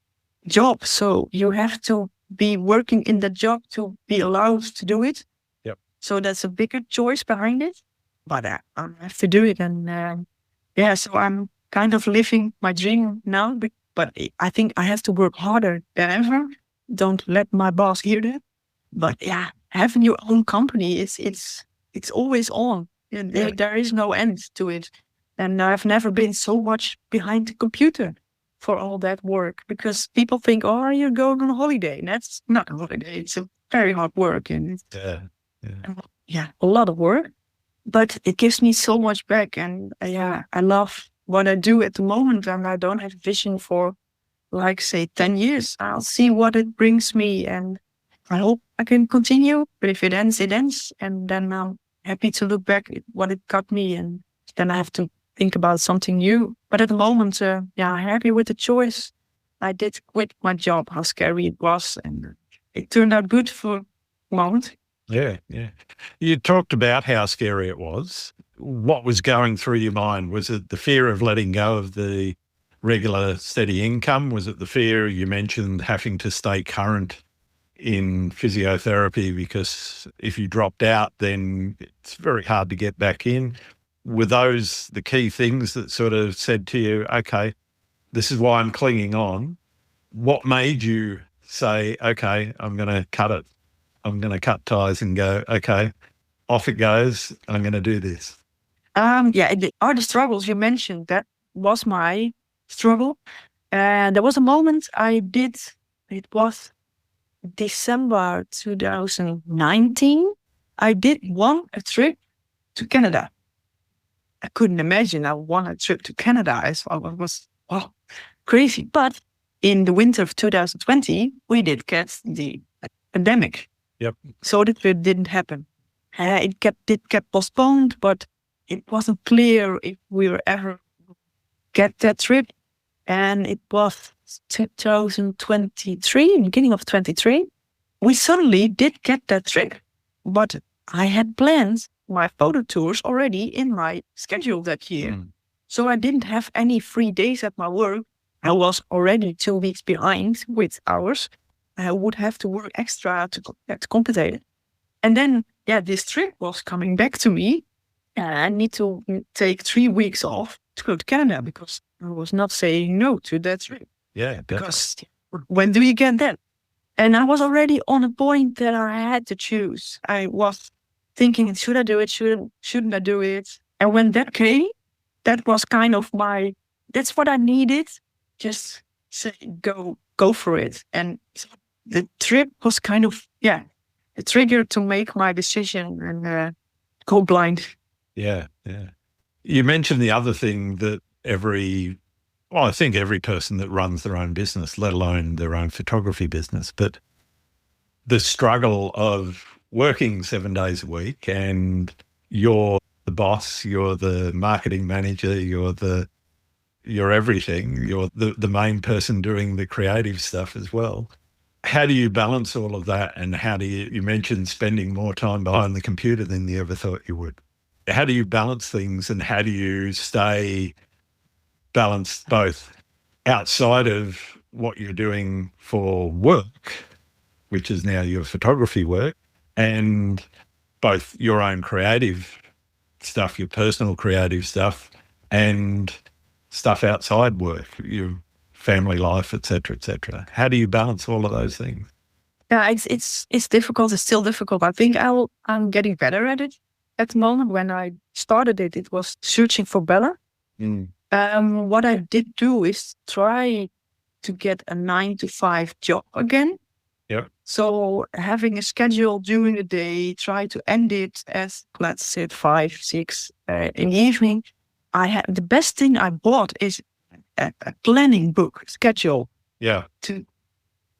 job. So you have to be working in that job to be allowed to do it. Yep. So that's a bigger choice behind it. But I have to do it. And so I'm kind of living my dream now. But I think I have to work harder than ever. Don't let my boss hear that. But having your own company, it's always on. And there is no end to it. And I've never been so much behind the computer for all that work. Because people think, oh, you're going on a holiday. And that's not a holiday. It's a very hard work. And a lot of work. But it gives me so much back. And I love what I do at the moment, and I don't have vision for, like, say, 10 years. I'll see what it brings me, and I hope I can continue. But if it ends, it ends. And then I'm happy to look back at what it got me, and then I have to think about something new. But at the moment, I'm happy with the choice. I did quit my job, how scary it was, and it turned out good for the moment. Yeah. You talked about how scary it was. What was going through your mind? Was it the fear of letting go of the regular steady income? Was it the fear you mentioned having to stay current in physiotherapy because if you dropped out, then it's very hard to get back in? Were those the key things that sort of said to you, okay, this is why I'm clinging on? What made you say, okay, I'm going to cut it? I'm going to cut ties and go, okay, off it goes. I'm going to do this. The struggles you mentioned, that was my struggle. And there was a moment it was December 2019. I did a trip to Canada. I couldn't imagine I won a trip to Canada. So it was crazy. But in the winter of 2020, we did get the pandemic. Yep. So that it didn't happen. It kept postponed, but it wasn't clear if we were ever get that trip. And it was 2023, beginning of 23. We suddenly did get that trip, but I had planned my photo tours already in my schedule that year. So I didn't have any free days at my work. I was already 2 weeks behind with hours. I would have to work extra to compensate it. And then, this trip was coming back to me. And I need to take 3 weeks off to go to Canada because I was not saying no to that trip. Yeah. Because when do you get that? And I was already on a point that I had to choose. I was thinking, should I do it? Shouldn't I do it? And when that came, that was kind of that's what I needed. Just say, go for it. And the trip was kind of, a trigger to make my decision and go blind. Yeah. You mentioned the other thing that I think every person that runs their own business, let alone their own photography business, but the struggle of working 7 days a week and you're the boss, you're the marketing manager, you're everything, you're the main person doing the creative stuff as well. How do you balance all of that? And how do you mentioned spending more time behind the computer than you ever thought you would. How do you balance things, and how do you stay balanced both outside of what you're doing for work, which is now your photography work, and both your own creative stuff, your personal creative stuff, and stuff outside work, your family life, et cetera, et cetera? How do you balance all of those things? Yeah, it's difficult. It's still difficult. I think I'm getting better at it. At the moment, when I started it was searching for better. What I did do is try to get a 9-to-5 job again. Yeah. So having a schedule during the day, try to end it as, let's say, 5, 6 in the evening. The best thing I bought is a planning book schedule. Yeah. To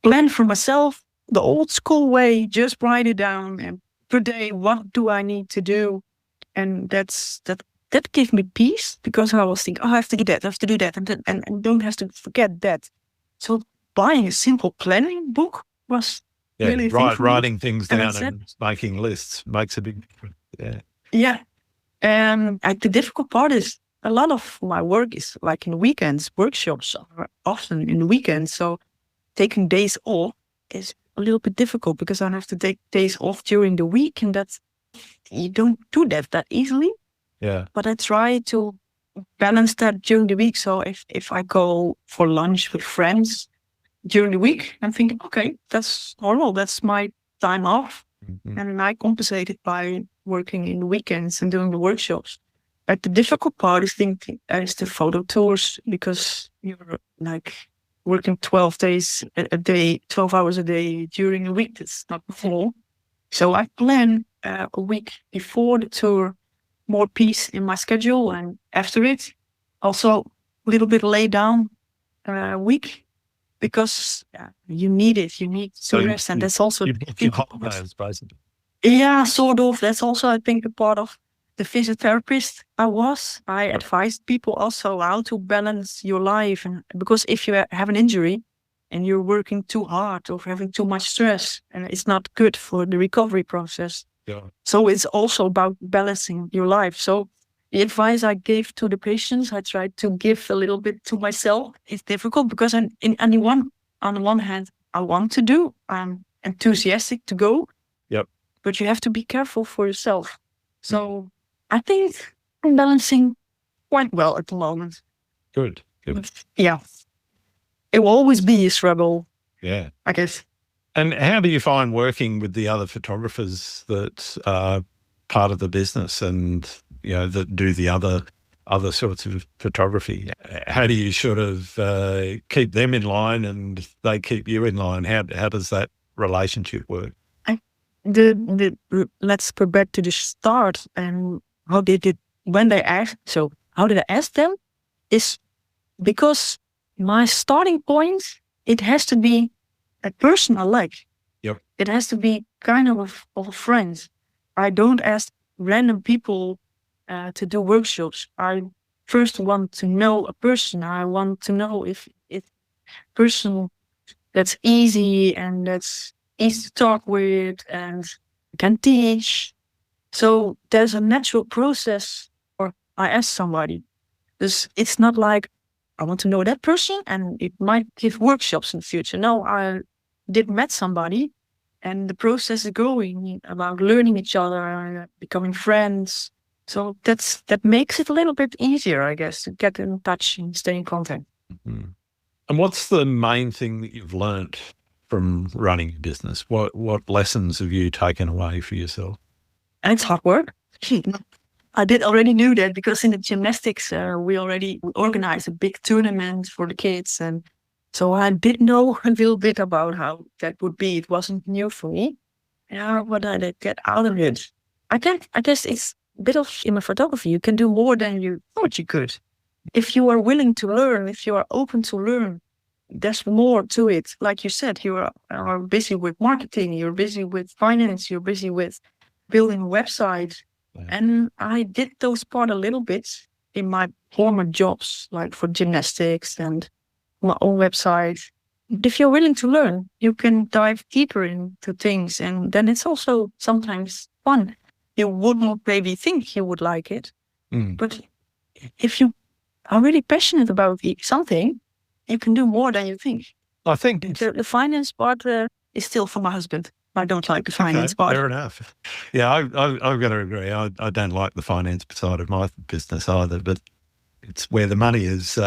plan for myself the old school way, just write it down, and per day, what do I need to do? And that gave me peace, because I was thinking, I have to do that, I have to do that, and don't have to forget that. So buying a simple planning book was really writing things down and making lists makes a big difference. Yeah. Yeah. And the difficult part is a lot of my work is like in weekends. Workshops are often in the weekends. So taking days off is a little bit difficult, because I have to take days off during the week, and you don't do that easily. Yeah. But I try to balance that during the week. So if I go for lunch with friends during the week, I'm thinking, okay, that's normal. That's my time off. Mm-hmm. And I compensate it by working in the weekends and doing the workshops. But the difficult part is the photo tours, because you're like working 12 days a day, 12 hours a day during the week. That's not full. So I plan a week before the tour, more peace in my schedule, and after it, Also, a little bit lay down week because you need it. You need to rest, and that's also you book your holidays, basically. yeah, sort of. That's also, I think, a part of the physiotherapist I was. I advised people also how to balance your life, and because if you have an injury and you're working too hard or having too much stress, and it's not good for the recovery process. Yeah. So it's also about balancing your life. So the advice I gave to the patients, I tried to give a little bit to myself. It's difficult because on the one hand, I want to do, I'm enthusiastic to go. Yep. But you have to be careful for yourself. So I think I'm balancing quite well at the moment. Good. Yeah. It will always be a struggle. Yeah. I guess. And how do you find working with the other photographers that are part of the business and, that do the other sorts of photography? How do you sort of keep them in line and they keep you in line? How does that relationship work? Let's go back to the start and how did I ask them is because my starting point, it has to be a person I like. Yep. It has to be kind of a friend. I don't ask random people to do workshops. I first want to know a person. I want to know if it's a person that's easy and that's easy to talk with and can teach. So there's a natural process, or I ask somebody. It's not like I want to know that person and it might give workshops in the future. No, I did met somebody and the process is going about learning each other, becoming friends. So that makes it a little bit easier, I guess, to get in touch and stay in contact. Mm-hmm. And what's the main thing that you've learnt from running a business? What lessons have you taken away for yourself? And it's hard work. I did already knew that because in the gymnastics, we organized a big tournament for the kids. And so I did know a little bit about how that would be. It wasn't new for me. Yeah, what I did get out of it. I guess it's a bit of in my photography. You can do more than you thought you could. If you are willing to learn, if you are open to learn, there's more to it. Like you said, you are busy with marketing, you're busy with finance, you're busy with building a website. Yeah. And I did those part a little bit in my former jobs, like for gymnastics and my own website. If you're willing to learn, you can dive deeper into things. And then it's also sometimes fun. You wouldn't maybe think you would like it. But if you are really passionate about something, you can do more than you think. I think the finance part is still for my husband. I don't like the finance part. Fair enough. Yeah, I've got to agree. I don't like the finance side of my business either, but it's where the money is.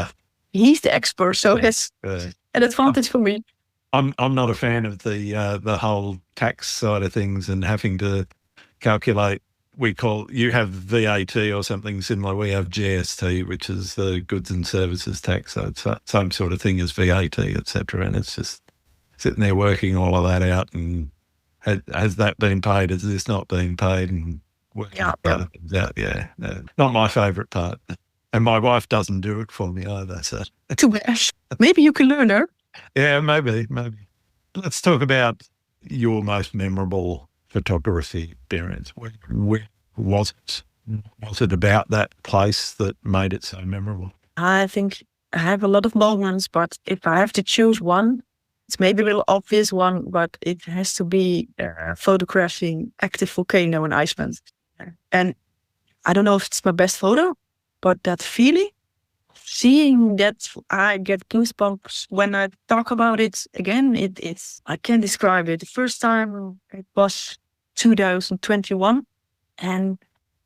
He's the expert, so that's an advantage for me. I'm not a fan of the whole tax side of things and having to calculate. You have VAT or something similar. We have GST, which is the goods and services tax. So it's the same sort of thing as VAT, etc. And it's just sitting there working all of that out. And has that been paid? Has this not been paid? And working other things out. Yeah, not my favourite part. And my wife doesn't do it for me either. So too bad. Maybe you can learn her. Yeah, maybe. Let's talk about your most memorable photography experience. Where was it? Was it about that place that made it so memorable? I think I have a lot of moments, but if I have to choose one, it's maybe a little obvious one, but it has to be photographing active volcano in Iceland. And I don't know if it's my best photo, but that feeling, seeing that, I get goosebumps when I talk about it again. I can't describe it. The first time it was 2021, and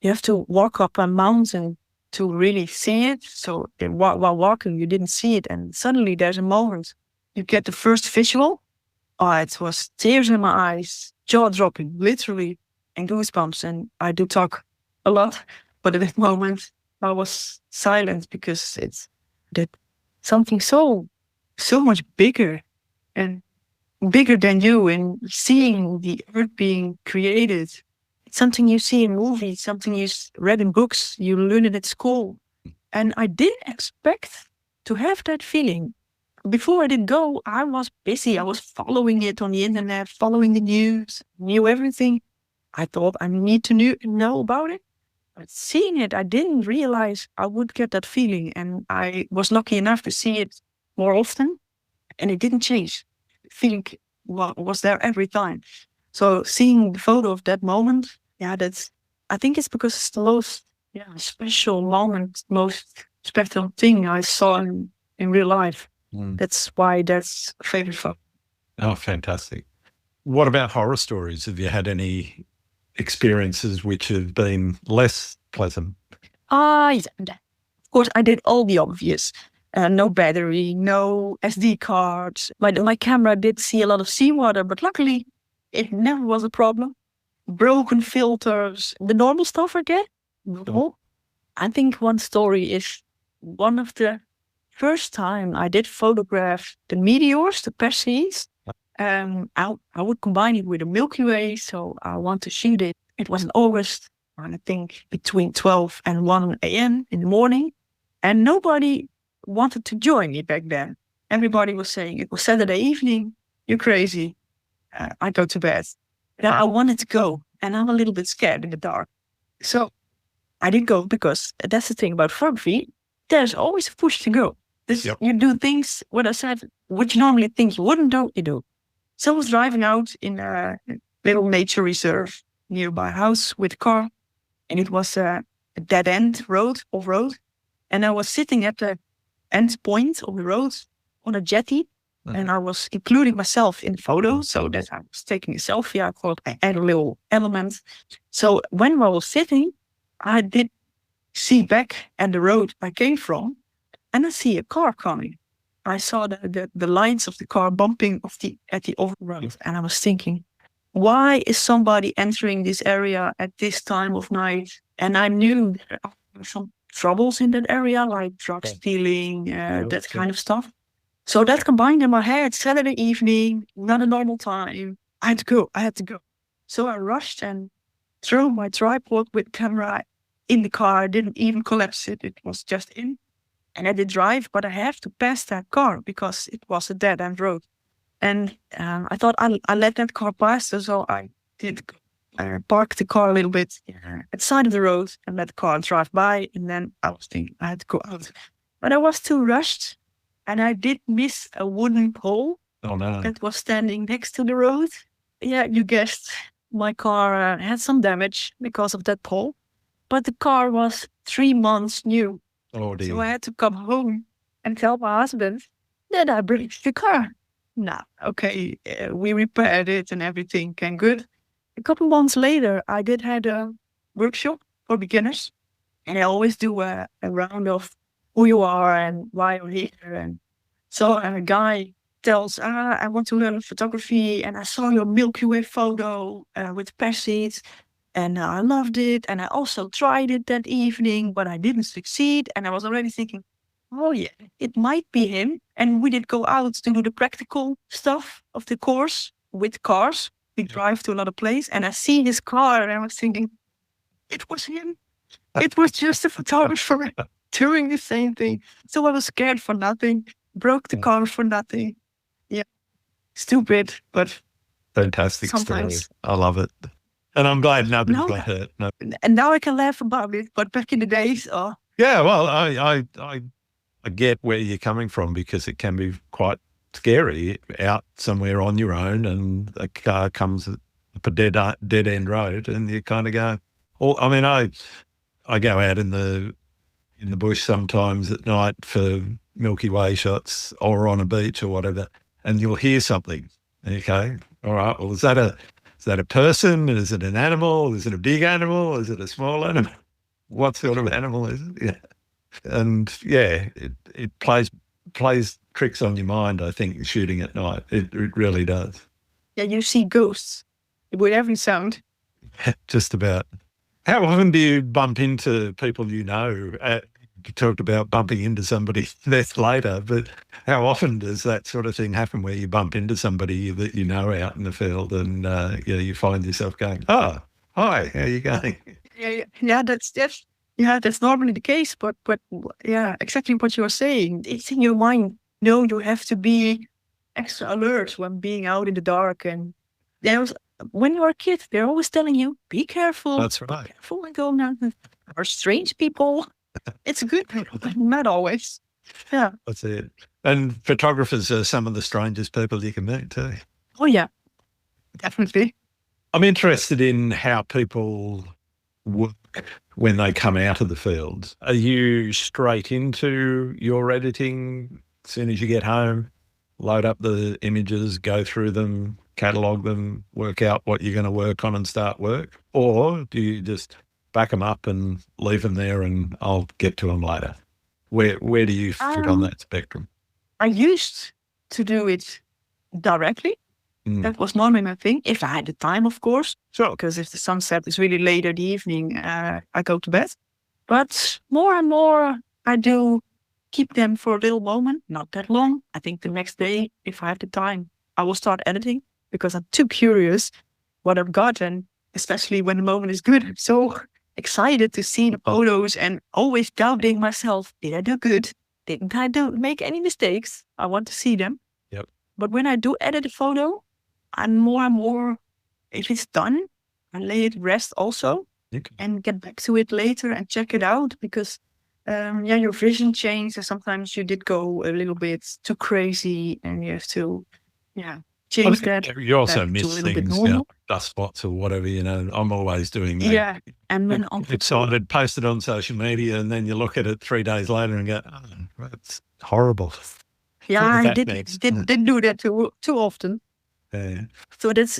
you have to walk up a mountain to really see it. So while walking, you didn't see it, and suddenly there's a moment you get the first visual. Oh, it was tears in my eyes, jaw dropping, literally, and goosebumps. And I do talk a lot, but at that moment I was silent because it's that something so much bigger and bigger than you, and seeing the earth being created. It's something you see in movies, something you read in books, you learn it at school. And I didn't expect to have that feeling. Before I did go, I was busy. I was following it on the internet, following the news, knew everything. I thought I need to know about it. But seeing it, I didn't realize I would get that feeling. And I was lucky enough to see it more often. And it didn't change. The feeling was there every time. So seeing the photo of that moment, I think it's because it's the most special moment, most special thing I saw in real life. That's why that's a favorite photo. Oh, fantastic. What about horror stories? Have you had any experiences which have been less pleasant? Yes. Of course, I did all the obvious. No battery, no SD cards. My camera did see a lot of seawater, but luckily it never was a problem. Broken filters, the normal stuff I get. No. I think one story is one of the first time I did photograph the meteors, the Perseids. I would combine it with the Milky Way, so I want to shoot it. It was in August, I think between 12 and 1 a.m. in the morning, and nobody wanted to join me back then. Everybody was saying it was Saturday evening. You're crazy. I go to bed. But I wanted to go, and I'm a little bit scared in the dark. So I did go because that's the thing about photography. There's always a push to go. You do things, what I said, which normally things you wouldn't do, you do. So I was driving out in a little nature reserve nearby house with a car, and it was a dead end road, off-road. And I was sitting at the end point of the road on a jetty, and I was including myself in the photo so that I was taking a selfie. I thought I add a little element. So when I was sitting, I did see back at the road I came from, and I see a car coming. I saw the lines of the car bumping at the off-road, and I was thinking, why is somebody entering this area at this time of night? And I knew there were some troubles in that area, like drug stealing, that kind of stuff. So that combined in my head, Saturday evening, not a normal time. I had to go. So I rushed and threw my tripod with camera in the car. I didn't even collapse it. It was just in. And I did drive, but I have to pass that car because it was a dead-end road. And I thought I'll let that car pass. So I did park the car a little bit at the side of the road and let the car drive by. And then I was thinking I had to go out. But I was too rushed. And I did miss a wooden pole that was standing next to the road. Yeah, you guessed. My car had some damage because of that pole. But the car was 3 months new. Oh, dear. So I had to come home and tell my husband that I breached the car. We repaired it and everything came good. A couple months later, I did have a workshop for beginners. And I always do a round of who you are and why you're here. And so a guy tells, I want to learn photography, and I saw your Milky Way photo with Perseids, and I loved it. And I also tried it that evening, but I didn't succeed. And I was already thinking, oh yeah, it might be him. And we did go out to do the practical stuff of the course with cars. We drive to a lot of places, and I see his car, and I was thinking, it was him. It was just a photographer doing the same thing. So I was scared for nothing, broke the car for nothing. Yeah, stupid, but fantastic sometimes. Story. I love it. And I'm glad nobody got hurt. No. And now I can laugh about it, but back in the days, yeah, well, I get where you're coming from, because it can be quite scary out somewhere on your own, and a car comes up a dead end road, and you kind of go. Well, I mean, I go out in the bush sometimes at night for Milky Way shots, or on a beach or whatever, and you'll hear something. Okay, all right. Well, is that a person? Is it an animal? Is it a big animal? Is it a small animal? What sort of animal is it? Yeah. And yeah, it plays tricks on your mind, I think, shooting at night. It really does. Yeah, you see ghosts with every sound. Just about. How often do you bump into people you know? You talked about bumping into somebody that's later, but how often does that sort of thing happen, where you bump into somebody that you know out in the field, and you find yourself going, "Oh, hi, how are you going?" Yeah, that's Yeah, that's normally the case, but yeah, exactly what you're saying. It's in your mind. No, you have to be extra alert when being out in the dark. And there's when you're a kid, they're always telling you, be careful. That's Be right. careful and going out. Or strange people. It's good, but not always. Yeah. That's it. And photographers are some of the strangest people you can meet too. Oh yeah, definitely. I'm interested in how people work when they come out of the field. Are you straight into your editing as soon as you get home, load up the images, go through them, catalogue them, work out what you're going to work on and start work? Or do you just back them up and leave them there and I'll get to them later? Where do you fit on that spectrum? I used to do it directly. That was normally my thing, if I had the time, of course. Sure. Because if the sunset is really late in the evening, I go to bed. But more and more, I do keep them for a little moment, not that long. I think the next day, if I have the time, I will start editing because I'm too curious what I've got. And especially when the moment is good, I'm so excited to see the photos and always doubting myself. Did I do good? Didn't I make any mistakes? I want to see them. Yep. But when I do edit a photo, I'm more and more, if it's done, I lay it rest also and get back to it later and check it out because, your vision changed and sometimes you did go a little bit too crazy and you have to, change that. You also back miss to a little bit things, normal. dust spots or whatever, I'm always doing that. Yeah. And when excited, post it on social media and then you look at it 3 days later and go, oh, that's horrible. Yeah, I didn't do that too often. Yeah. So that's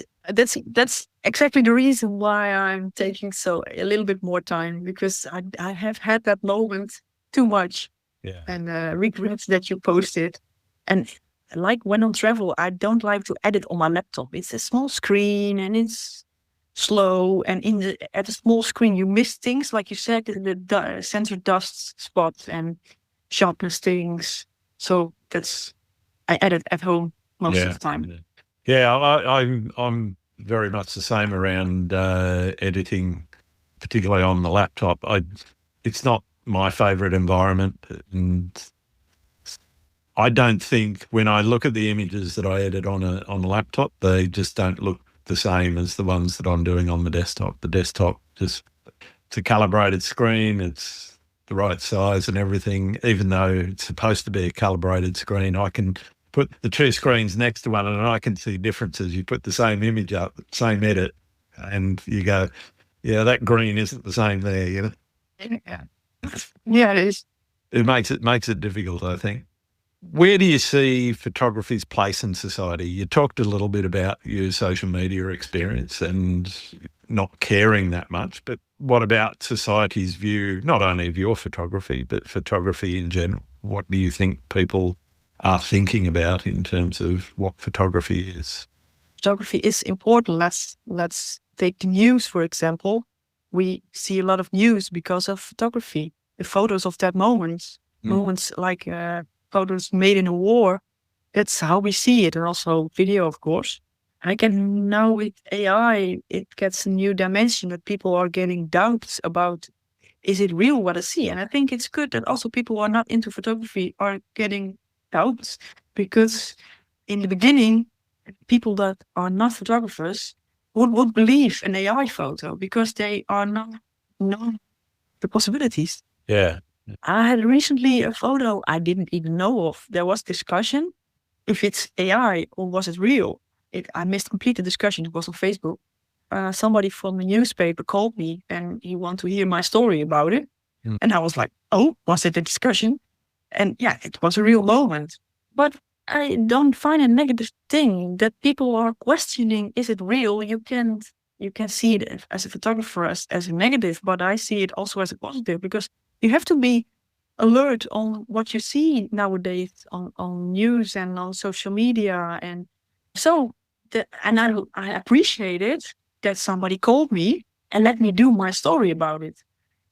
exactly the reason why I'm taking a little bit more time because I have had that moment too much. Yeah. And regrets that you posted. And like when on travel, I don't like to edit on my laptop. It's a small screen and it's slow. And at a small screen, you miss things like you said, the sensor dust spots and sharpness things. So I edit at home most of the time. Yeah, I'm very much the same around editing, particularly on the laptop. It's not my favourite environment, and I don't think when I look at the images that I edit on a laptop, they just don't look the same as the ones that I'm doing on the desktop. The desktop it's a calibrated screen, it's the right size and everything. Even though it's supposed to be a calibrated screen, I can put the two screens next to one and I can see differences. You put the same image up, same edit, and you go, yeah, that green isn't the same there, Yeah, it is. It makes it difficult, I think. Where do you see photography's place in society? You talked a little bit about your social media experience and not caring that much, but what about society's view, not only of your photography, but photography in general? What do you think people are thinking about in terms of what photography is? Photography is important. Let's take the news, for example. We see a lot of news because of photography. The photos of that moments like photos made in a war, that's how we see it. And also video, of course. I can now with AI, it gets a new dimension that people are getting doubts about, is it real what I see? And I think it's good that also people who are not into photography are getting doubts because in the beginning, people that are not photographers would believe an AI photo because they are not know the possibilities. Yeah. I had recently a photo I didn't even know of. There was discussion if it's AI or was it real. I missed complete the discussion. It was on Facebook. Somebody from the newspaper called me and he wanted to hear my story about it. And I was like, oh, was it a discussion? And yeah, it was a real moment. But I don't find a negative thing that people are questioning, is it real? You can see it as a photographer as a negative, but I see it also as a positive because you have to be alert on what you see nowadays on news and on social media. And so, I appreciate it that somebody called me and let me do my story about it.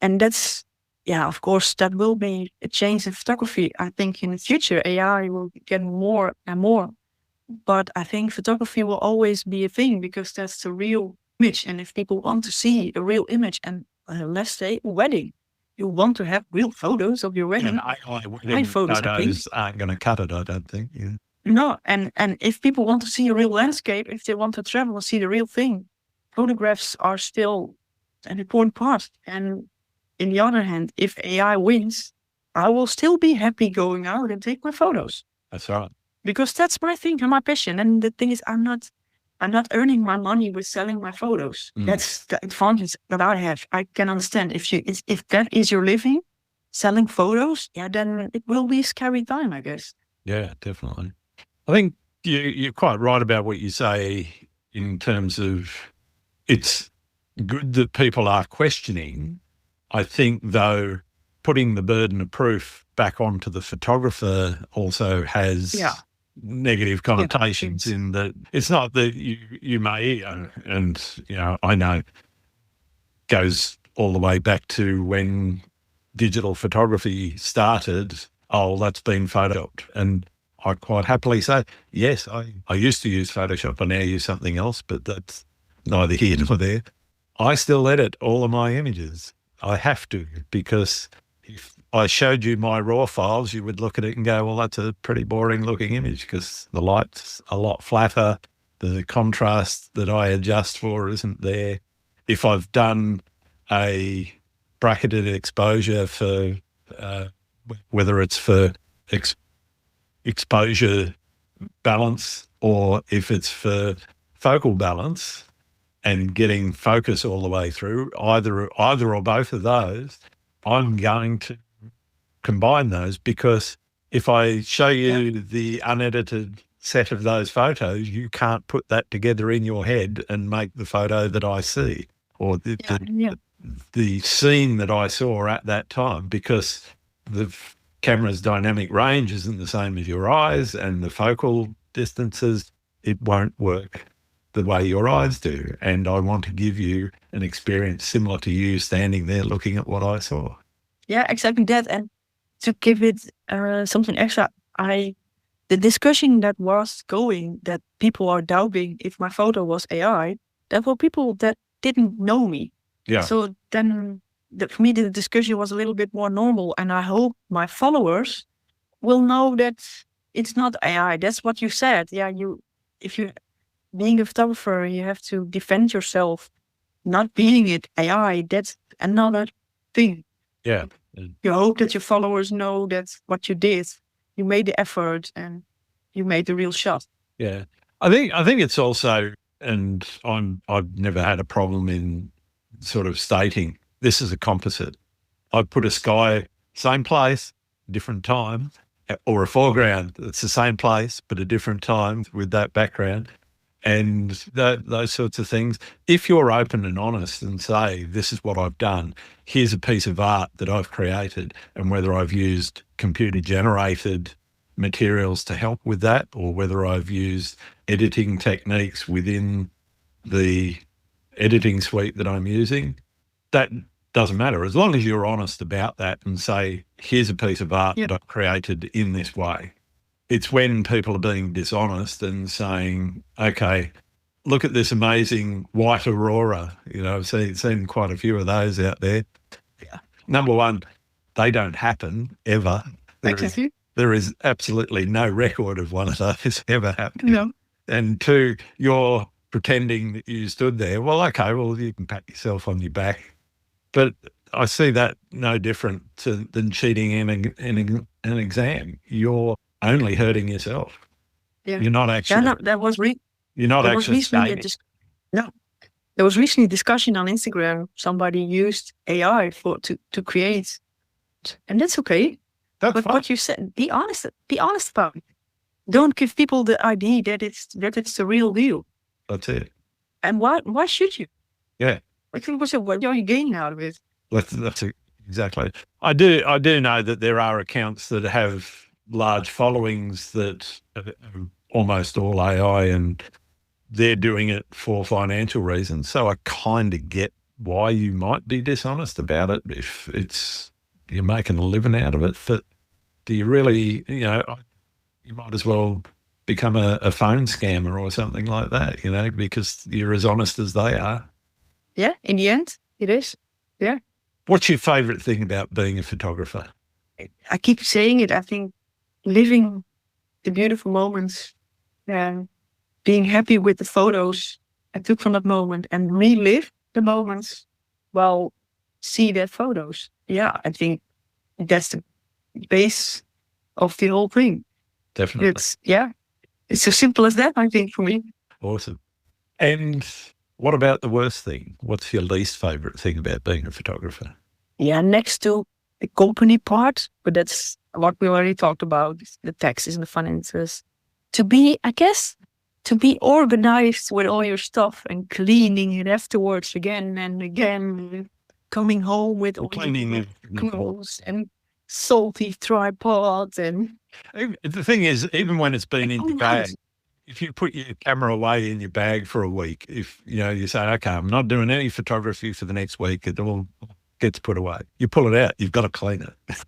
And that's, of course, that will be a change in photography. I think in the future, AI will get more and more. But I think photography will always be a thing because that's the real image. And if people want to see a real image and let's say a wedding, You want to have real photos of your wedding. And AI My photos are pink. photos aren't going to cut it, I don't think. Yeah. No, and if people want to see a real landscape, if they want to travel and see the real thing, photographs are still an important part. And in the other hand, if AI wins, I will still be happy going out and take my photos That's right. because that's my thing and my passion. And the thing is, I'm not earning my money with selling my photos. That's the advantage that I have. I can understand if that is your living, selling photos, then it will be a scary time, I guess. Yeah, definitely. I think you're quite right about what you say in terms of it's good that people are questioning. I think, though, putting the burden of proof back onto the photographer also has negative connotations in that it's not that you may, and, I know goes all the way back to when digital photography started. Oh, that's been photoshopped. And I quite happily say, yes, I used to use Photoshop. I now use something else, but that's neither here nor there. I still edit all of my images. I have to, because if I showed you my raw files, you would look at it and go, well, that's a pretty boring looking image because the light's a lot flatter. The contrast that I adjust for isn't there. If I've done a bracketed exposure for whether it's for exposure balance or if it's for focal balance and getting focus all the way through, either or both of those, I'm going to combine those, because if I show you the unedited set of those photos, you can't put that together in your head and make the photo that I see or the scene that I saw at that time, because the camera's dynamic range isn't the same as your eyes, and the focal distances, it won't work the way your eyes do. And I want to give you an experience similar to you standing there looking at what I saw. Yeah, exactly that. And to give it something extra, the discussion that was going, that people are doubting if my photo was AI, that were people that didn't know me. Yeah. So then for me, the discussion was a little bit more normal. And I hope my followers will know that it's not AI. That's what you said. Yeah, if you being a photographer, you have to defend yourself. Not being it AI, that's another thing. Yeah. You hope that your followers know that what you did, you made the effort and you made the real shot. Yeah. I think it's also, and I've never had a problem in sort of stating this is a composite. I put a sky, same place, different time, or a foreground that's the same place but a different time with that background, and those sorts of things. If you're open and honest and say, this is what I've done, here's a piece of art that I've created, and whether I've used computer generated materials to help with that or whether I've used editing techniques within the editing suite that I'm using, that doesn't matter. As long as you're honest about that and say, here's a piece of art that I've created in this way. It's when people are being dishonest and saying, okay, look at this amazing white aurora. I've seen quite a few of those out there. Yeah. Number one, they don't happen ever. There is absolutely no record of one of those ever happening. No. And two, you're pretending that you stood there. Well, okay, you can pat yourself on your back. But I see that no different than cheating in an exam. You're only hurting yourself. Yeah. You're not actually. Yeah, you're not actually studying. There was recently a discussion on Instagram. Somebody used AI to create, and that's okay. But fine. What you said, be honest about it. Don't give people the idea that it's the real deal. That's it. And why should you? Yeah. What are you gaining out of it? That's it. Exactly. I do know that there are accounts that have large followings that are almost all AI, and they're doing it for financial reasons. So I kind of get why you might be dishonest about it if you're making a living out of it. But do you really, you might as well become a phone scammer or something like that, because you're as honest as they are. Yeah, in the end, it is. Yeah. What's your favourite thing about being a photographer? I keep saying it. I think living the beautiful moments, being happy with the photos I took from that moment and relive the moments while see their photos. Yeah, I think that's the base of the whole thing. Definitely. It's as simple as that, I think, for me. Awesome. And what about the worst thing? What's your least favourite thing about being a photographer? Yeah, next to the company part, but that's what we already talked about, the taxes and the finances. To be organized with all your stuff and cleaning it afterwards again and again, coming home with all Cleaning clothes and salty tripods and... The thing is, even when it's been in your bag, if you put your camera away in your bag for a week, if you say, okay, I'm not doing any photography for the next week, it all gets put away. You pull it out, you've got to clean it.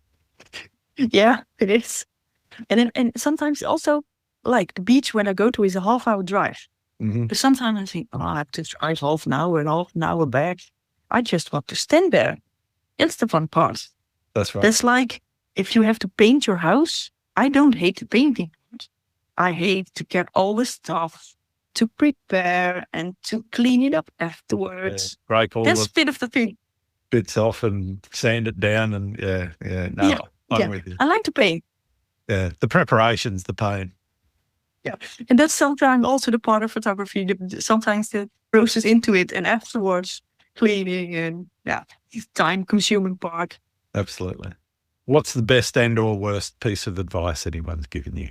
Yeah, it is. And sometimes also, like the beach when I go to is a half-hour drive. Mm-hmm. But sometimes I think, I have to drive half an hour back. I just want to stand there. It's the fun part. That's right. That's like if you have to paint your house. I don't hate the painting. I hate to get all the stuff to prepare and to clean it up afterwards. Break all That's the a bit of the thing. bits off and sand it down and I'm with you. I like to paint. Yeah, the preparation's the pain. Yeah, and that's sometimes also the part of photography. Sometimes the process into it and afterwards cleaning and time-consuming part. Absolutely. What's the best and or worst piece of advice anyone's given you?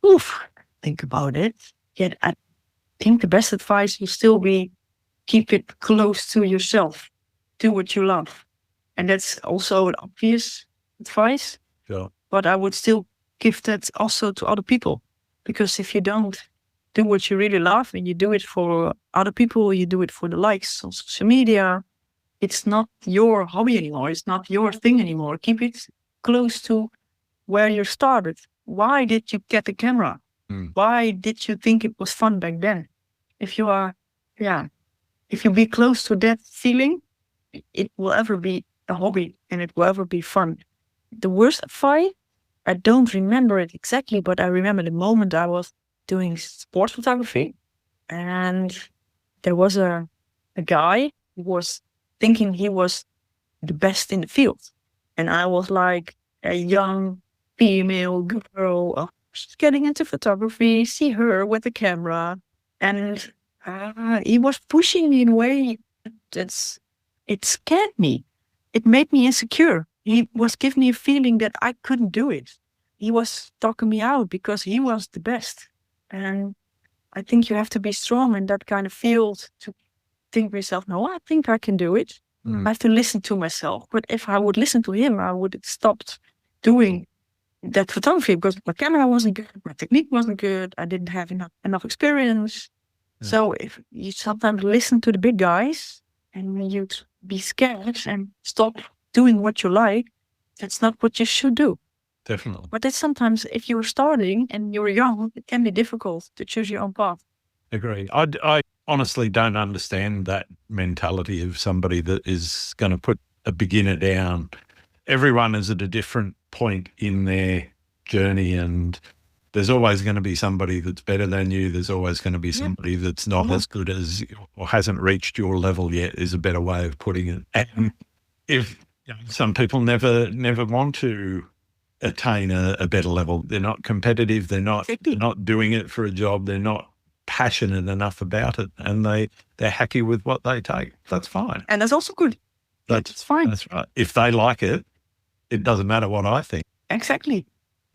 Oof, think about it. Yet I think the best advice will still be keep it close to yourself. Do what you love. And that's also an obvious advice. Sure. But I would still give that also to other people. Because if you don't do what you really love and you do it for other people, you do it for the likes on social media, it's not your hobby anymore. It's not your thing anymore. Keep it close to where you started. Why did you get the camera? Why did you think it was fun back then? If you be close to that feeling, it will ever be a hobby and it will ever be fun. The worst advice, I don't remember it exactly, but I remember the moment I was doing sports photography and there was a guy who was thinking he was the best in the field. And I was like a young female girl just getting into photography, see her with the camera. And he was pushing me in a way it scared me. It made me insecure. He was giving me a feeling that I couldn't do it. He was talking me out because he was the best. And I think you have to be strong in that kind of field to think to yourself, no, I think I can do it. I have to listen to myself. But if I would listen to him, I would have stopped doing that photography because my camera wasn't good, my technique wasn't good, I didn't have enough experience. Yeah. So if you sometimes listen to the big guys and you be scared and stop doing what you like, that's not what you should do. Definitely. But it's sometimes if you're starting and you're young, it can be difficult to choose your own path. Agree. I honestly don't understand that mentality of somebody that is going to put a beginner down. Everyone is at a different point in their journey and there's always going to be somebody that's better than you. There's always going to be somebody that's not as good as or hasn't reached your level yet is a better way of putting it. And if some people never want to attain a better level, they're not competitive, they're not doing it for a job, they're not passionate enough about it, and they're happy with what they take. That's fine. And that's also good. That's fine. That's right. If they like it, it doesn't matter what I think. Exactly.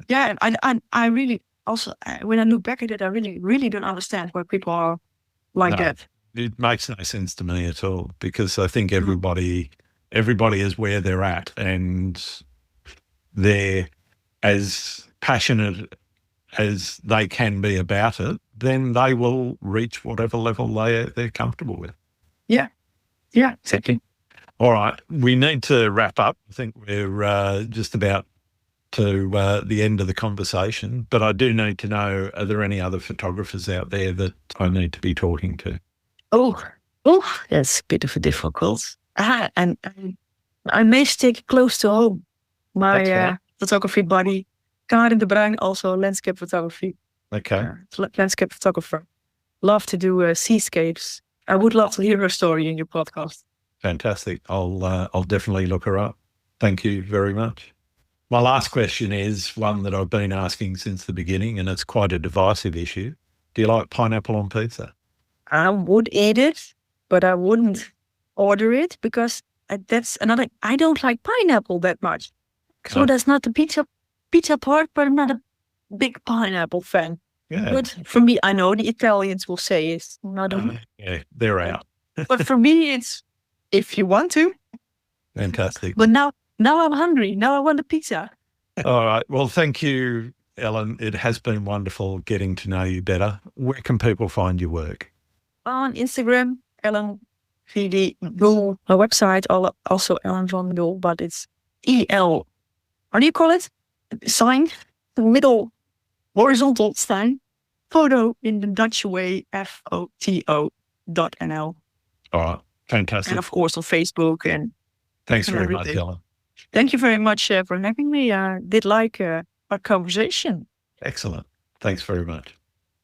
Yeah, and I really also, when I look back at it, I really, really don't understand why people are like that. It makes no sense to me at all because I think everybody is where they're at and they're as passionate as they can be about it, then they will reach whatever level they're comfortable with. Yeah. Yeah, exactly. All right. We need to wrap up. I think we're just about to the end of the conversation, but I do need to know, are there any other photographers out there that I need to be talking to? Oh, that's a bit of a difficult. And I may stick close to home. That's My right. photography buddy, Karin de Bruin, also landscape photography. Okay. Landscape photographer. Love to do seascapes. I would love to hear her story in your podcast. Fantastic. I'll definitely look her up. Thank you very much. My last question is one that I've been asking since the beginning, and it's quite a divisive issue. Do you like pineapple on pizza? I would eat it, but I wouldn't order it because that's another. I don't like pineapple that much. So Okay. that's not the pizza part, but I'm not a big pineapple fan. Yeah. But for me, I know the Italians will say it's not Yeah, they're out. but for me, it's if you want to. Fantastic. But now I'm hungry. Now I want a pizza. All right. Well, thank you, Ellen. It has been wonderful getting to know you better. Where can people find your work? On Instagram, Ellen VD Doel. My website, also Ellen van Doel, but it's EL. How do you call it? Sign, the middle horizontal sign. Photo in the Dutch way, FOTO.nl. All right. Fantastic. And of course on Facebook. And Thanks very much, everything. Ellen. Thank you very much for having me. I did like our conversation. Excellent. Thanks very much.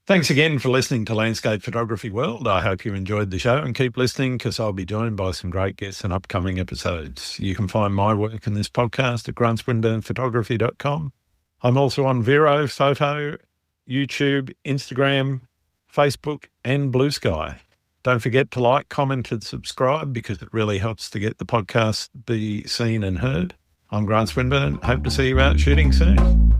Thanks again for listening to Landscape Photography World. I hope you enjoyed the show and keep listening because I'll be joined by some great guests in upcoming episodes. You can find my work in this podcast at gruntswinburnphotography.com. I'm also on Vero Photo, YouTube, Instagram, Facebook, and Blue Sky. Don't forget to like, comment, and subscribe because it really helps to get the podcast be seen and heard. I'm Grant Swinburne. Hope to see you out shooting soon.